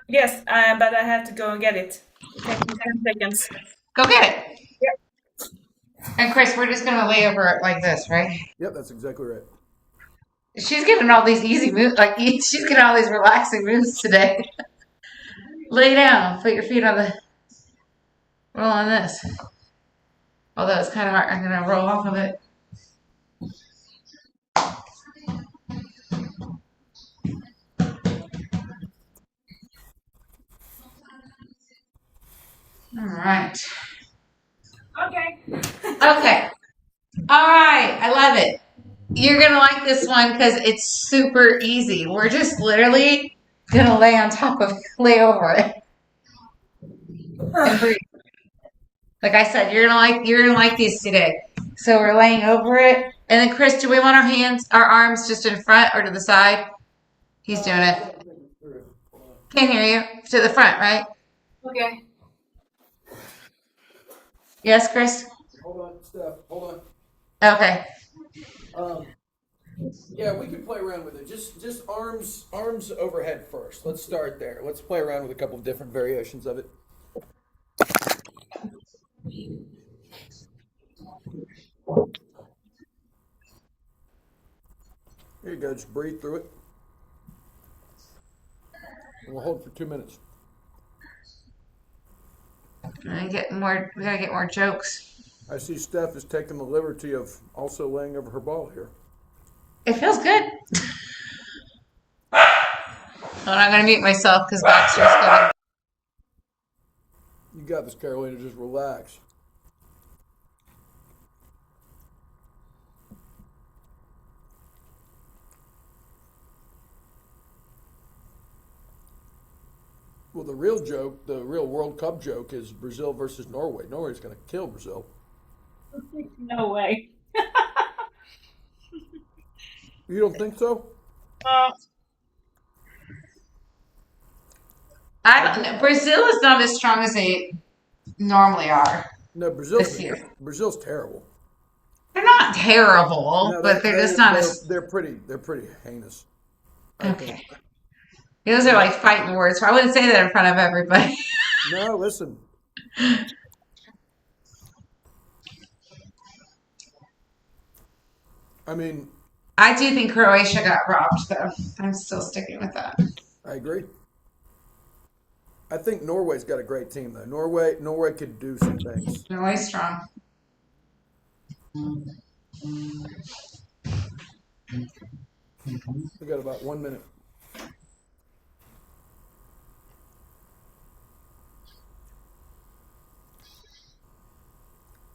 [SPEAKER 3] Yes, but I have to go and get it. It takes me 10 seconds.
[SPEAKER 1] go get it.
[SPEAKER 3] Yep.
[SPEAKER 1] And Chris, we're just gonna lay over it like this, right?
[SPEAKER 4] Yep, that's exactly right.
[SPEAKER 1] She's getting all these easy moves. Like she's getting all these relaxing moves today. Lay down. Put your feet on the roll on this. Although it's kind of hard. I'm gonna roll off of it. All right.
[SPEAKER 3] Okay.
[SPEAKER 1] Okay. All right. I love it. You're going to like this one because it's super easy. We're just literally going to lay over it. And breathe. Like I said, you're going to like these today. So we're laying over it. And then Chris, do we want our arms just in front or to the side? He's doing it. Can't hear you. To the front, right?
[SPEAKER 3] Okay.
[SPEAKER 1] Yes, Chris?
[SPEAKER 4] Hold on, Steph. Hold
[SPEAKER 1] Okay.
[SPEAKER 4] on. Yeah, we can play around with it. Just arms overhead first. Let's start there. Let's play around with a couple of different variations of it. Here you go. Just breathe through it. And we'll hold for 2 minutes.
[SPEAKER 1] We gotta get more jokes.
[SPEAKER 4] I see Steph is taking the liberty of also laying over her ball here.
[SPEAKER 1] It feels good. Well, I'm gonna mute myself because Baxter's gonna.
[SPEAKER 4] You got this, Carolina. Just relax. Well, the real World Cup joke is Brazil versus Norway. Norway's going to kill Brazil.
[SPEAKER 3] No way.
[SPEAKER 4] You don't think so?
[SPEAKER 1] I don't know. Brazil is not as strong as they normally are
[SPEAKER 4] No,
[SPEAKER 1] this year.
[SPEAKER 4] Brazil's terrible.
[SPEAKER 1] They're not terrible,
[SPEAKER 4] No,
[SPEAKER 1] but they're just not as.
[SPEAKER 4] They're pretty heinous.
[SPEAKER 1] Okay. Those are like fighting words. I wouldn't say that in front of everybody.
[SPEAKER 4] No, listen. I mean,
[SPEAKER 1] I do think Croatia got robbed, though. I'm still sticking with that.
[SPEAKER 4] I agree. I think Norway's got a great team though. Norway could do some things.
[SPEAKER 1] Norway's strong.
[SPEAKER 4] We got about 1 minute.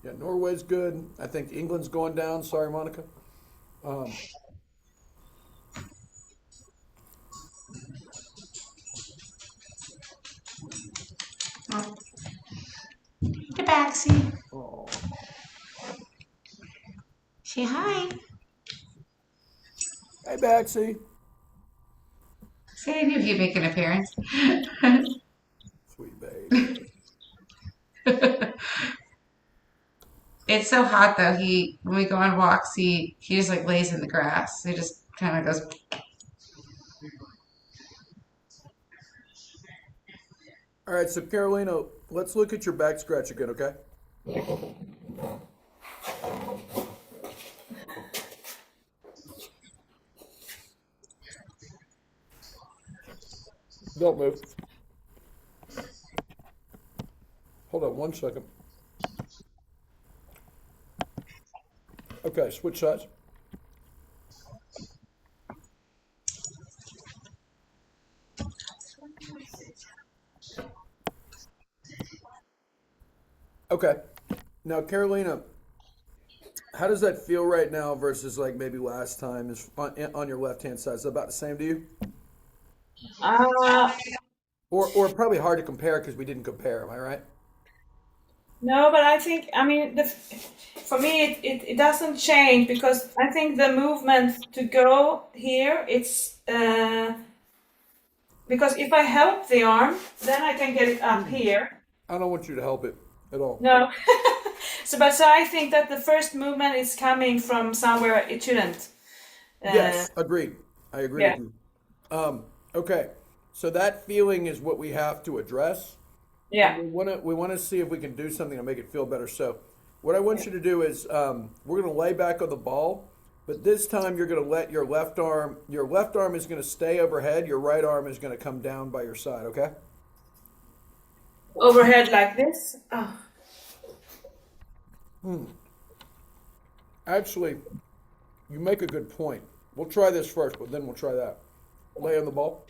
[SPEAKER 4] Yeah, Norway's good. I think England's going down. Sorry, Monica. Um,
[SPEAKER 1] Oh, the backseat.
[SPEAKER 4] oh,
[SPEAKER 1] Say hi.
[SPEAKER 4] hey, Baxi.
[SPEAKER 1] Say I knew he'd make an appearance.
[SPEAKER 4] Sweet babe.
[SPEAKER 1] It's so hot though. When we go on walks, he just like lays in the grass. He just kind of goes.
[SPEAKER 4] All right, so Carolina, let's look at your back scratch again, okay? Don't move. Hold on 1 second. Okay, switch sides. Okay. Now, Carolina, how does that feel right now versus like maybe last time is on your left hand side? Is it about the same to you?
[SPEAKER 3] Uh,
[SPEAKER 4] Or probably hard to compare because we didn't compare, am I right?
[SPEAKER 3] no, but I think, I mean, for me, it doesn't change because I think the movement to go here, it's because if I help the arm, then I can get it up here.
[SPEAKER 4] I don't want you to help it at all.
[SPEAKER 3] No. So I think that the first movement is coming from somewhere it shouldn't.
[SPEAKER 4] Yes, agreed. I agree
[SPEAKER 3] Yeah.
[SPEAKER 4] with you. Okay, so that feeling is what we have to address.
[SPEAKER 3] Yeah.
[SPEAKER 4] We want to see if we can do something to make it feel better. So, what I want you to do is we're going to lay back on the ball, but this time you're going to let your left arm is going to stay overhead. Your right arm is going to come down by your side. Okay.
[SPEAKER 3] Overhead like this. Oh.
[SPEAKER 4] Actually, you make a good point. We'll try this first, but then we'll try that. Lay on the ball.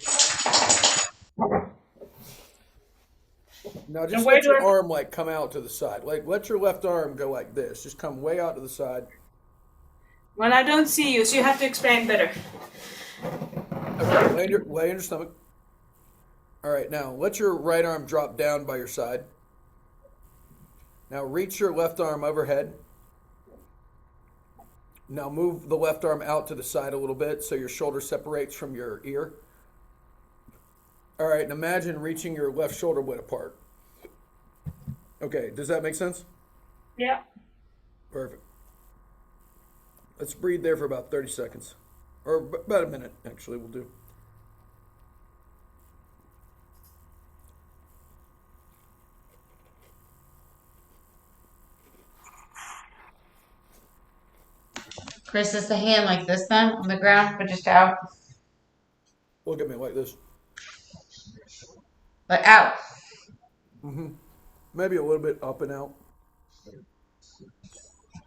[SPEAKER 4] Now just
[SPEAKER 3] And where
[SPEAKER 4] let
[SPEAKER 3] do
[SPEAKER 4] your
[SPEAKER 3] I?
[SPEAKER 4] arm like come out to the side. Like let your left arm go like this. Just come way out to the side.
[SPEAKER 3] Well, I don't see you, so you have to explain better.
[SPEAKER 4] Okay, lay on your stomach. All right, now let your right arm drop down by your side. Now reach your left arm overhead. Now move the left arm out to the side a little bit so your shoulder separates from your ear. All right, and imagine reaching your left shoulder blade apart. Okay, does that make sense?
[SPEAKER 3] Yeah.
[SPEAKER 4] Perfect. Let's breathe there for about 30 seconds. Or about a minute, actually, we'll do.
[SPEAKER 1] Chris, is the hand like this then on the ground, but just out,
[SPEAKER 4] Look at me like this.
[SPEAKER 1] but out.
[SPEAKER 4] Maybe a little bit up and out.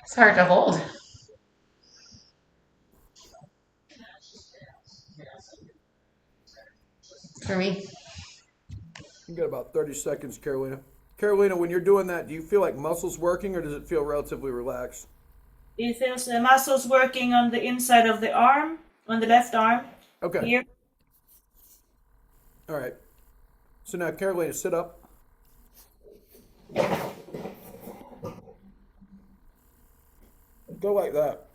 [SPEAKER 1] It's hard to hold for me.
[SPEAKER 4] You got about 30 seconds, Carolina. Carolina, when you're doing that, do you feel like muscles working or does it feel relatively relaxed?
[SPEAKER 3] It feels the muscles working on the inside of the arm, on the left arm.
[SPEAKER 4] Okay.
[SPEAKER 3] Here.
[SPEAKER 4] All right. So now, Carolina, sit up. Go like that.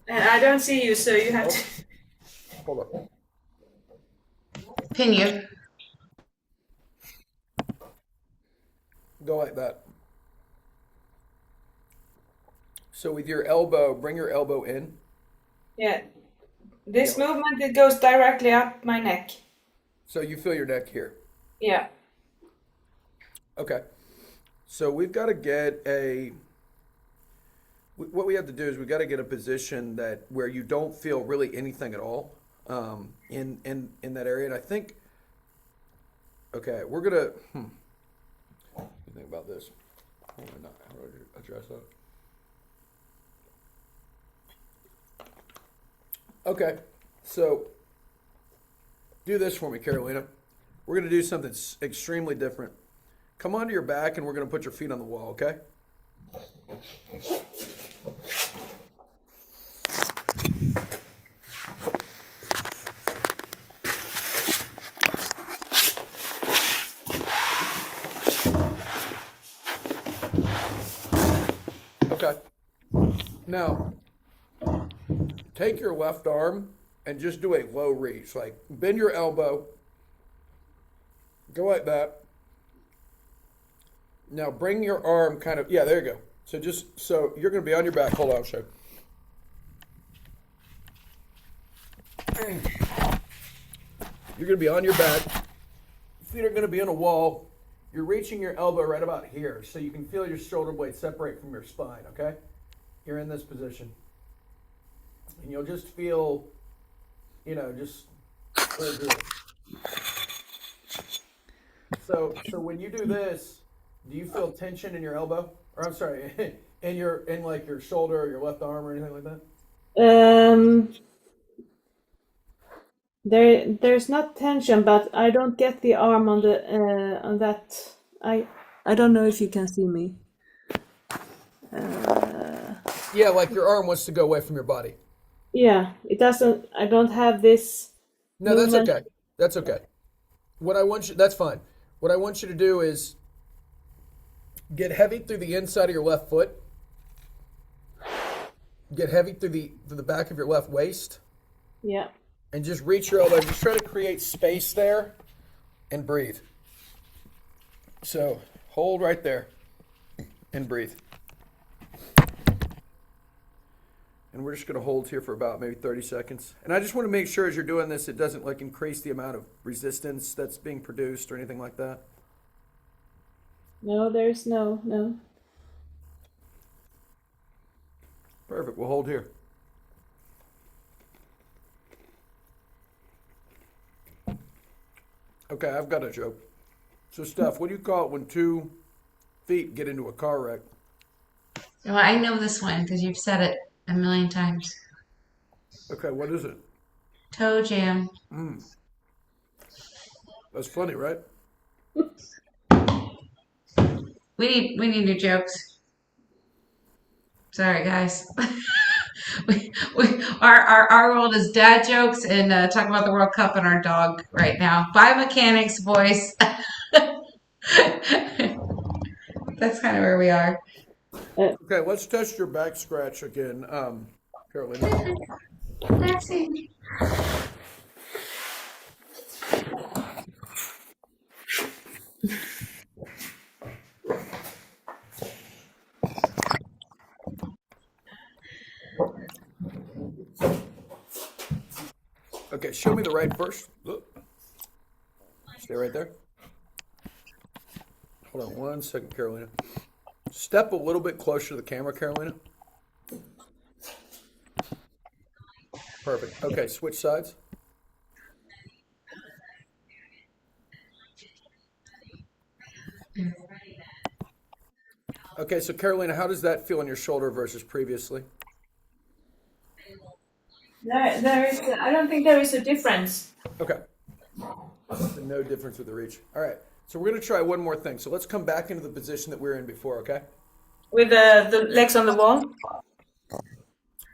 [SPEAKER 3] And I don't see you, so you have to.
[SPEAKER 4] Hold up.
[SPEAKER 1] Pin you.
[SPEAKER 4] Go like that. So with your elbow, bring your elbow in.
[SPEAKER 3] Yeah. This movement, it goes directly up my neck.
[SPEAKER 4] So you feel your neck here.
[SPEAKER 3] Yeah.
[SPEAKER 4] Okay. So we've got to get what we have to do is we got to get a position that where you don't feel really anything at all in that area. And I think, okay, we're gonna. What do you think about this? How do I address that? Okay, so do this for me, Carolina. We're gonna do something extremely different. Come onto your back, and we're gonna put your feet on the wall. Okay. Okay. Now, take your left arm and just do a low reach. Like bend your elbow. Go like that. Now bring your arm kind of, yeah, there you go. So so you're going to be on your back. Hold on, I'll show you. You're going to be on your back. Feet are going to be on a wall. You're reaching your elbow right about here so you can feel your shoulder blades separate from your spine, okay? You're in this position. And you'll just feel, just really good. So when you do this, do you feel tension in your elbow? Or I'm sorry, in like your shoulder or your left arm or anything like that?
[SPEAKER 3] There's not tension, but I don't get the arm on the on that. I don't know if you can see me.
[SPEAKER 4] Yeah, like your arm wants to go away from your body.
[SPEAKER 3] Yeah, it doesn't. I don't have this.
[SPEAKER 4] No, that's
[SPEAKER 3] movement.
[SPEAKER 4] okay. That's okay. That's fine. What I want you to do is get heavy through the inside of your left foot. Get heavy through the back of your left waist.
[SPEAKER 3] Yeah.
[SPEAKER 4] And just reach your elbow. Just try to create space there and breathe. So hold right there and breathe. And we're just going to hold here for about maybe 30 seconds. And I just want to make sure as you're doing this, it doesn't like increase the amount of resistance that's being produced or anything like that.
[SPEAKER 3] No, there's no.
[SPEAKER 4] Perfect. We'll hold here. Okay, I've got a joke. So, Steph, what do you call it when 2 feet get into a car wreck?
[SPEAKER 1] Well, I know this one because you've said it a million times.
[SPEAKER 4] Okay, what is it?
[SPEAKER 1] Toe jam.
[SPEAKER 4] That's funny, right?
[SPEAKER 1] We need new jokes. Sorry, guys. Our world is dad jokes and talking about the World Cup and our dog right now. Biomechanic's voice. That's kind of where we are.
[SPEAKER 4] Okay, let's test your back scratch again, Carolina.
[SPEAKER 1] Vaccine.
[SPEAKER 4] Okay, show me the right first. Look. Stay right there. Hold on 1 second, Carolina. Step a little bit closer to the camera, Carolina. Perfect. Okay, switch sides. Okay, so Carolina, how does that feel on your shoulder versus previously?
[SPEAKER 3] There is. I don't think there is a difference.
[SPEAKER 4] Okay. No difference with the reach. All right. So we're going to try one more thing. So let's come back into the position that we were in before, okay?
[SPEAKER 3] With the legs on the wall.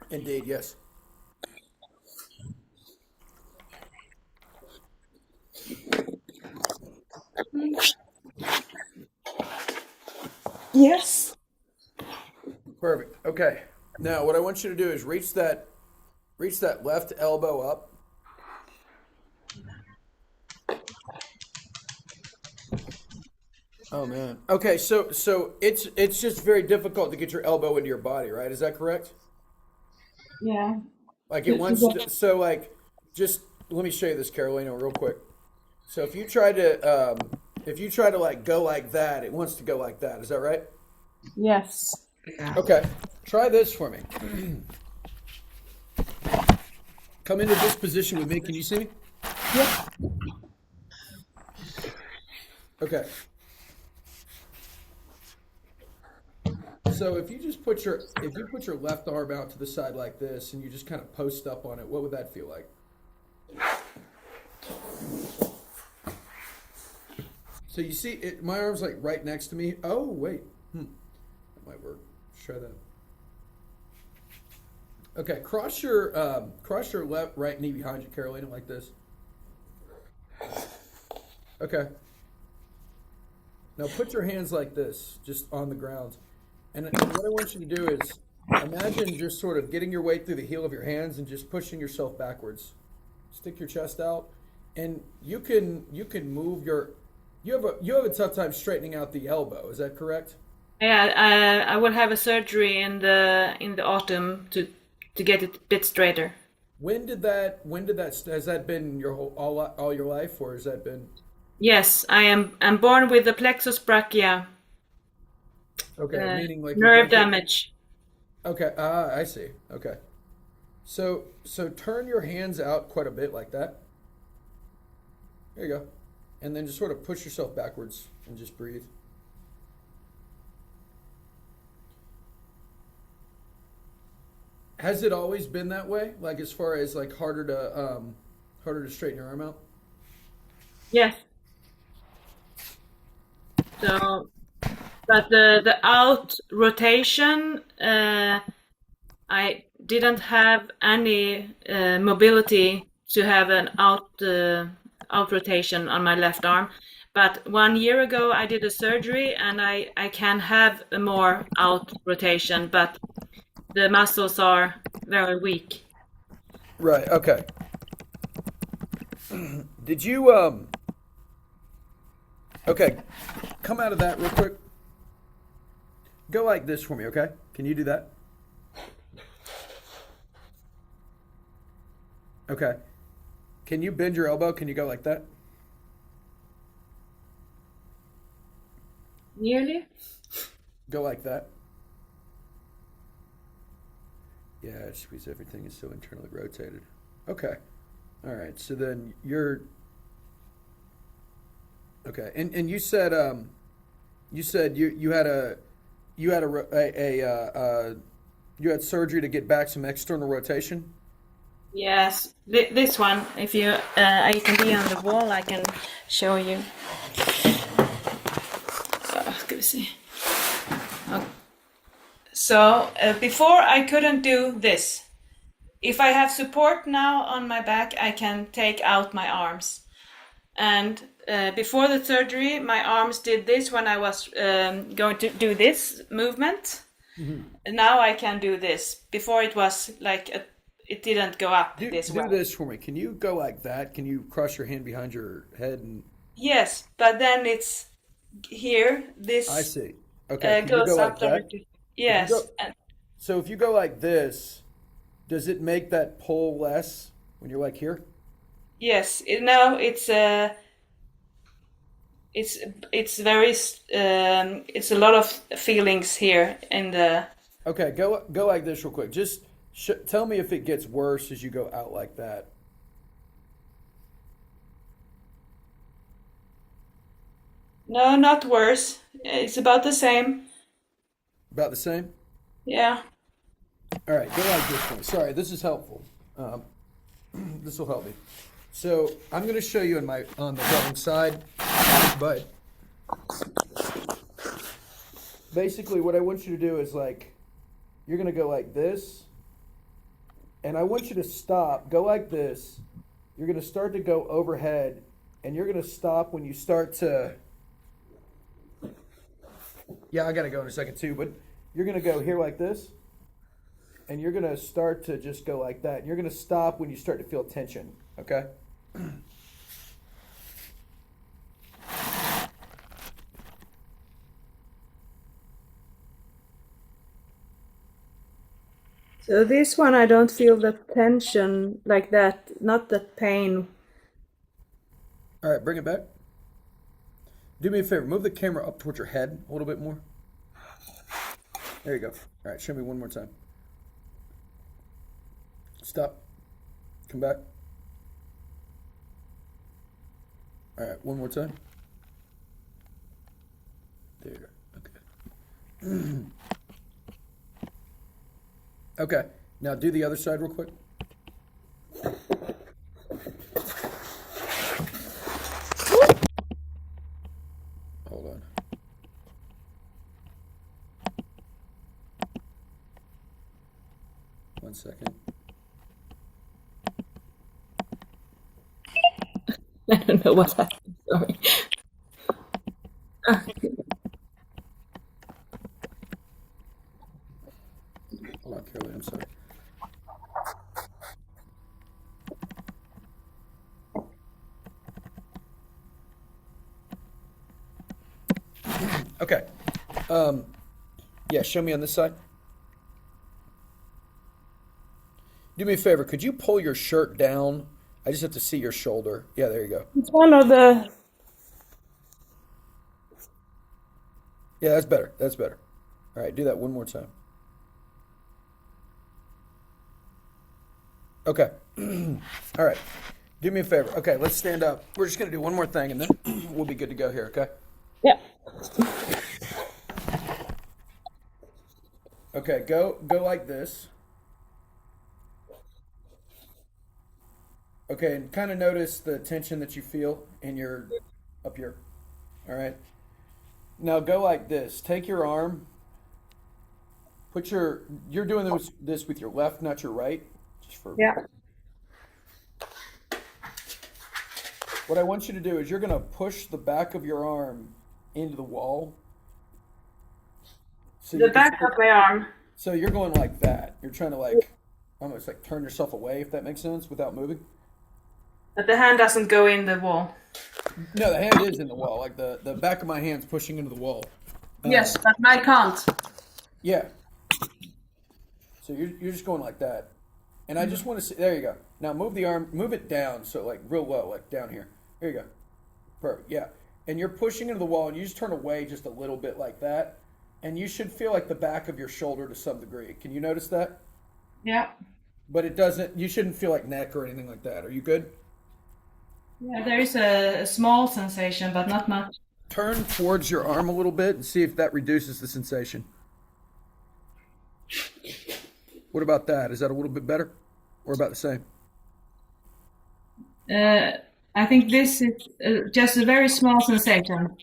[SPEAKER 4] Indeed, yes.
[SPEAKER 3] Yes.
[SPEAKER 4] Perfect. Okay. Now what I want you to do is reach that left elbow up. Oh man. Okay, so it's just very difficult to get your elbow into your body, right? Is that correct?
[SPEAKER 3] Yeah.
[SPEAKER 4] Like it wants to, so like just let me show you this, Carolina, real quick. So if you try to like go like that, it wants to go like that. Is that right?
[SPEAKER 3] Yes.
[SPEAKER 1] Yeah.
[SPEAKER 4] Okay. Try this for me. Come into this position with me. Can you see me?
[SPEAKER 2] Yeah.
[SPEAKER 4] Okay. So if you put your left arm out to the side like this and you just kind of post up on it, what would that feel like? So you see it, my arm's like right next to me. Oh, wait. That might work. Let's try that. Okay, cross your left right knee behind you, Carolina, like this. Okay. Now put your hands like this, just on the ground. And what I want you to do is imagine just sort of getting your weight through the heel of your hands and just pushing yourself backwards. Stick your chest out, and you can move your. You have a tough time straightening out the elbow. Is that correct?
[SPEAKER 3] Yeah, I will have a surgery in the autumn to get it a bit straighter.
[SPEAKER 4] When did that? Has that been your all your life, or has that been?
[SPEAKER 3] Yes, I'm born with the plexus brachia,
[SPEAKER 4] Okay, meaning like your
[SPEAKER 3] nerve
[SPEAKER 4] bronchi-.
[SPEAKER 3] damage.
[SPEAKER 4] Okay, I see. Okay, so turn your hands out quite a bit like that. There you go, and then just sort of push yourself backwards and just breathe. Has it always been that way? Like as far as like harder to straighten your arm out?
[SPEAKER 3] Yes. So, but the out rotation, I didn't have any mobility to have an out rotation on my left arm. But 1 year ago, I did a surgery, and I can have a more out rotation, but the muscles are very weak.
[SPEAKER 4] Right. Okay. Did you Okay, come out of that real quick. Go like this for me, okay? Can you do that? Okay. Can you bend your elbow? Can you go like that?
[SPEAKER 3] Nearly?
[SPEAKER 4] Go like that. Yeah, it's because everything is so internally rotated. Okay. All right. So then you're okay. And you said you had you had surgery to get back some external rotation.
[SPEAKER 3] Yes, this one. If you I can be on the wall, I can show you. Ska vi se. Okay. So before I couldn't do this. If I have support now on my back, I can take out my arms. And before the surgery, my arms did this when I was going to do this movement. And now I can do this. Before it was like it didn't go up this way.
[SPEAKER 4] Do this for me. Can you go like that? Can you cross your hand behind your head and?
[SPEAKER 3] Yes, but then it's here. This
[SPEAKER 4] I see. Okay. Can you
[SPEAKER 3] goes
[SPEAKER 4] go
[SPEAKER 3] up
[SPEAKER 4] like that?
[SPEAKER 3] directly. Yes.
[SPEAKER 4] So if you go like this, does it make that pull less when you're like here?
[SPEAKER 3] Yes. Now it's very it's a lot of feelings here in the.
[SPEAKER 4] Okay, go like this real quick. Just tell me if it gets worse as you go out like that.
[SPEAKER 3] No, not worse. It's about the same.
[SPEAKER 4] About the same?
[SPEAKER 3] Yeah.
[SPEAKER 4] All right, go like this one. Sorry, this is helpful. This will help me. So I'm going to show you on the wrong side, but basically what I want you to do is like, you're going to go like this, and I want you to stop, go like this. You're going to start to go overhead, and you're going to stop when you start to, yeah, I got to go in a second too, but you're going to go here like this, and you're going to start to just go like that. You're going to stop when you start to feel tension, okay?
[SPEAKER 3] So this one I don't feel the tension like that, not the pain.
[SPEAKER 4] All right, bring it back. Do me a favor, move the camera up towards your head a little bit more. There you go. All right, show me one more time. Stop. Come back. All right, one more time. There. Okay. Okay. Now do the other side real quick. Hold on. One second.
[SPEAKER 3] I don't know what happened. Sorry.
[SPEAKER 4] Hold on, Caroline. I'm sorry. Okay. Yeah, show me on this side. Do me a favor. Could you pull your shirt down? I just have to see your shoulder. Yeah, there you go.
[SPEAKER 3] It's one of the.
[SPEAKER 4] Yeah, that's better. That's better. All right, do that one more time. Okay. All right. Do me a favor. Okay, let's stand up. We're just going to do one more thing and then we'll be good to go here, okay?
[SPEAKER 3] Yeah.
[SPEAKER 4] Okay, go like this. Okay, and kind of notice the tension that you feel in your up here. All right. Now go like this. Take your arm. You're doing this with your left, not your right. Just for
[SPEAKER 3] Yeah.
[SPEAKER 4] What I want you to do is you're going to push the back of your arm into the wall. So
[SPEAKER 3] The
[SPEAKER 4] you can
[SPEAKER 3] back of my arm.
[SPEAKER 4] So you're going like that. You're trying to like almost like turn yourself away, if that makes sense, without moving.
[SPEAKER 3] But the hand doesn't go in the wall.
[SPEAKER 4] No, the hand is in the wall. Like the back of my hand's pushing into the wall.
[SPEAKER 3] Yes, but I can't.
[SPEAKER 4] Yeah. So you're just going like that. And I just want to see, there you go. Now move the arm, move it down, so like real low, like down here. There you go. Perfect, yeah. And you're pushing into the wall, and you just turn away just a little bit like that. And you should feel like the back of your shoulder to some degree. Can you notice that?
[SPEAKER 3] Yeah.
[SPEAKER 4] But it doesn't, you shouldn't feel like neck or anything like that. Are you good?
[SPEAKER 3] Yeah, there is a small sensation, but not much.
[SPEAKER 4] Turn towards your arm a little bit and see if that reduces the sensation. What about that? Is that a little bit better or about the same?
[SPEAKER 3] I think this is just a very small sensation.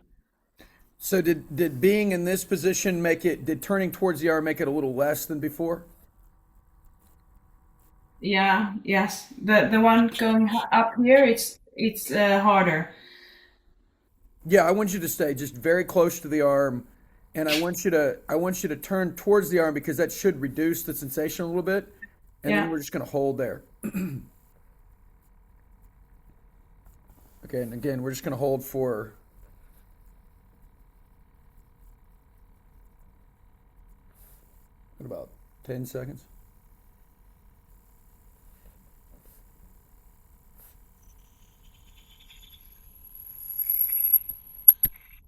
[SPEAKER 4] So did being in this position did turning towards the arm make it a little less than before?
[SPEAKER 3] Yeah, yes. The one going up here, it's harder.
[SPEAKER 4] Yeah, I want you to stay just very close to the arm, and I want you to turn towards the arm because that should reduce the sensation a little bit, and then
[SPEAKER 3] Yeah.
[SPEAKER 4] we're just going to hold there. Okay, and again, we're just going to hold for what about 10 seconds?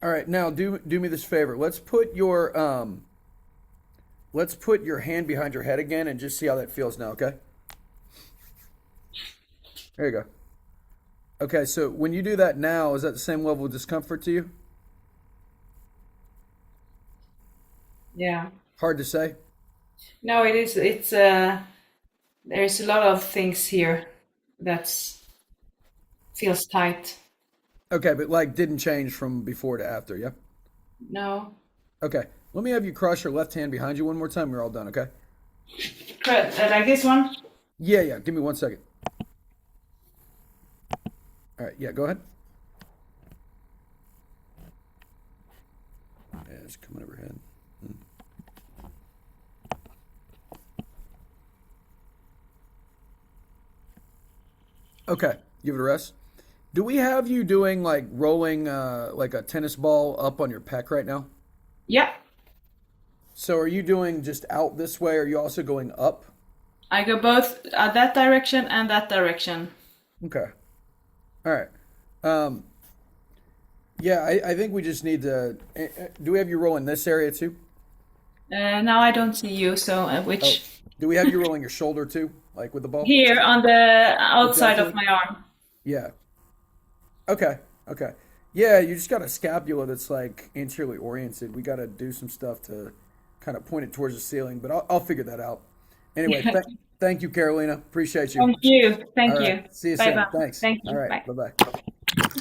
[SPEAKER 4] All right, now do me this favor. Let's put your hand behind your head again and just see how that feels now, okay? There you go. Okay, so when you do that now, is that the same level of discomfort to you?
[SPEAKER 3] Yeah.
[SPEAKER 4] Hard to say.
[SPEAKER 3] No, it is. It's there's a lot of things here that feels tight.
[SPEAKER 4] Okay, but like didn't change from before to after, yeah?
[SPEAKER 3] No.
[SPEAKER 4] Okay, let me have you cross your left hand behind you one more time. We're all done, okay?
[SPEAKER 3] Like this one?
[SPEAKER 4] Yeah, give me 1 second. All right, yeah, go ahead. Yeah, it's coming overhead. Okay, give it a rest. Do we have you doing like rolling like a tennis ball up on your pec right now?
[SPEAKER 3] Yeah.
[SPEAKER 4] So are you doing just out this way? Or are you also going up?
[SPEAKER 3] I go both that direction and that direction.
[SPEAKER 4] Okay. All right. Yeah, I think we just need to. Do we have you roll in this area too?
[SPEAKER 3] Now I don't see you, so
[SPEAKER 4] Oh,
[SPEAKER 3] which
[SPEAKER 4] do we have you rolling your shoulder too, like with the ball?
[SPEAKER 3] here on the outside of
[SPEAKER 4] Exactly.
[SPEAKER 3] my arm.
[SPEAKER 4] Yeah. Okay. Okay. Yeah, you just got a scapula that's like anteriorly oriented. We got to do some stuff to kind of point it towards the ceiling, but I'll figure that out. Anyway, thank you, Carolina. Appreciate you.
[SPEAKER 3] Thank you.
[SPEAKER 4] All
[SPEAKER 3] Thank
[SPEAKER 4] right.
[SPEAKER 3] you.
[SPEAKER 4] See you
[SPEAKER 3] Bye
[SPEAKER 4] soon.
[SPEAKER 3] bye.
[SPEAKER 4] Thanks.
[SPEAKER 3] Thank
[SPEAKER 4] All
[SPEAKER 3] you.
[SPEAKER 4] right.
[SPEAKER 3] Bye.
[SPEAKER 4] Bye bye.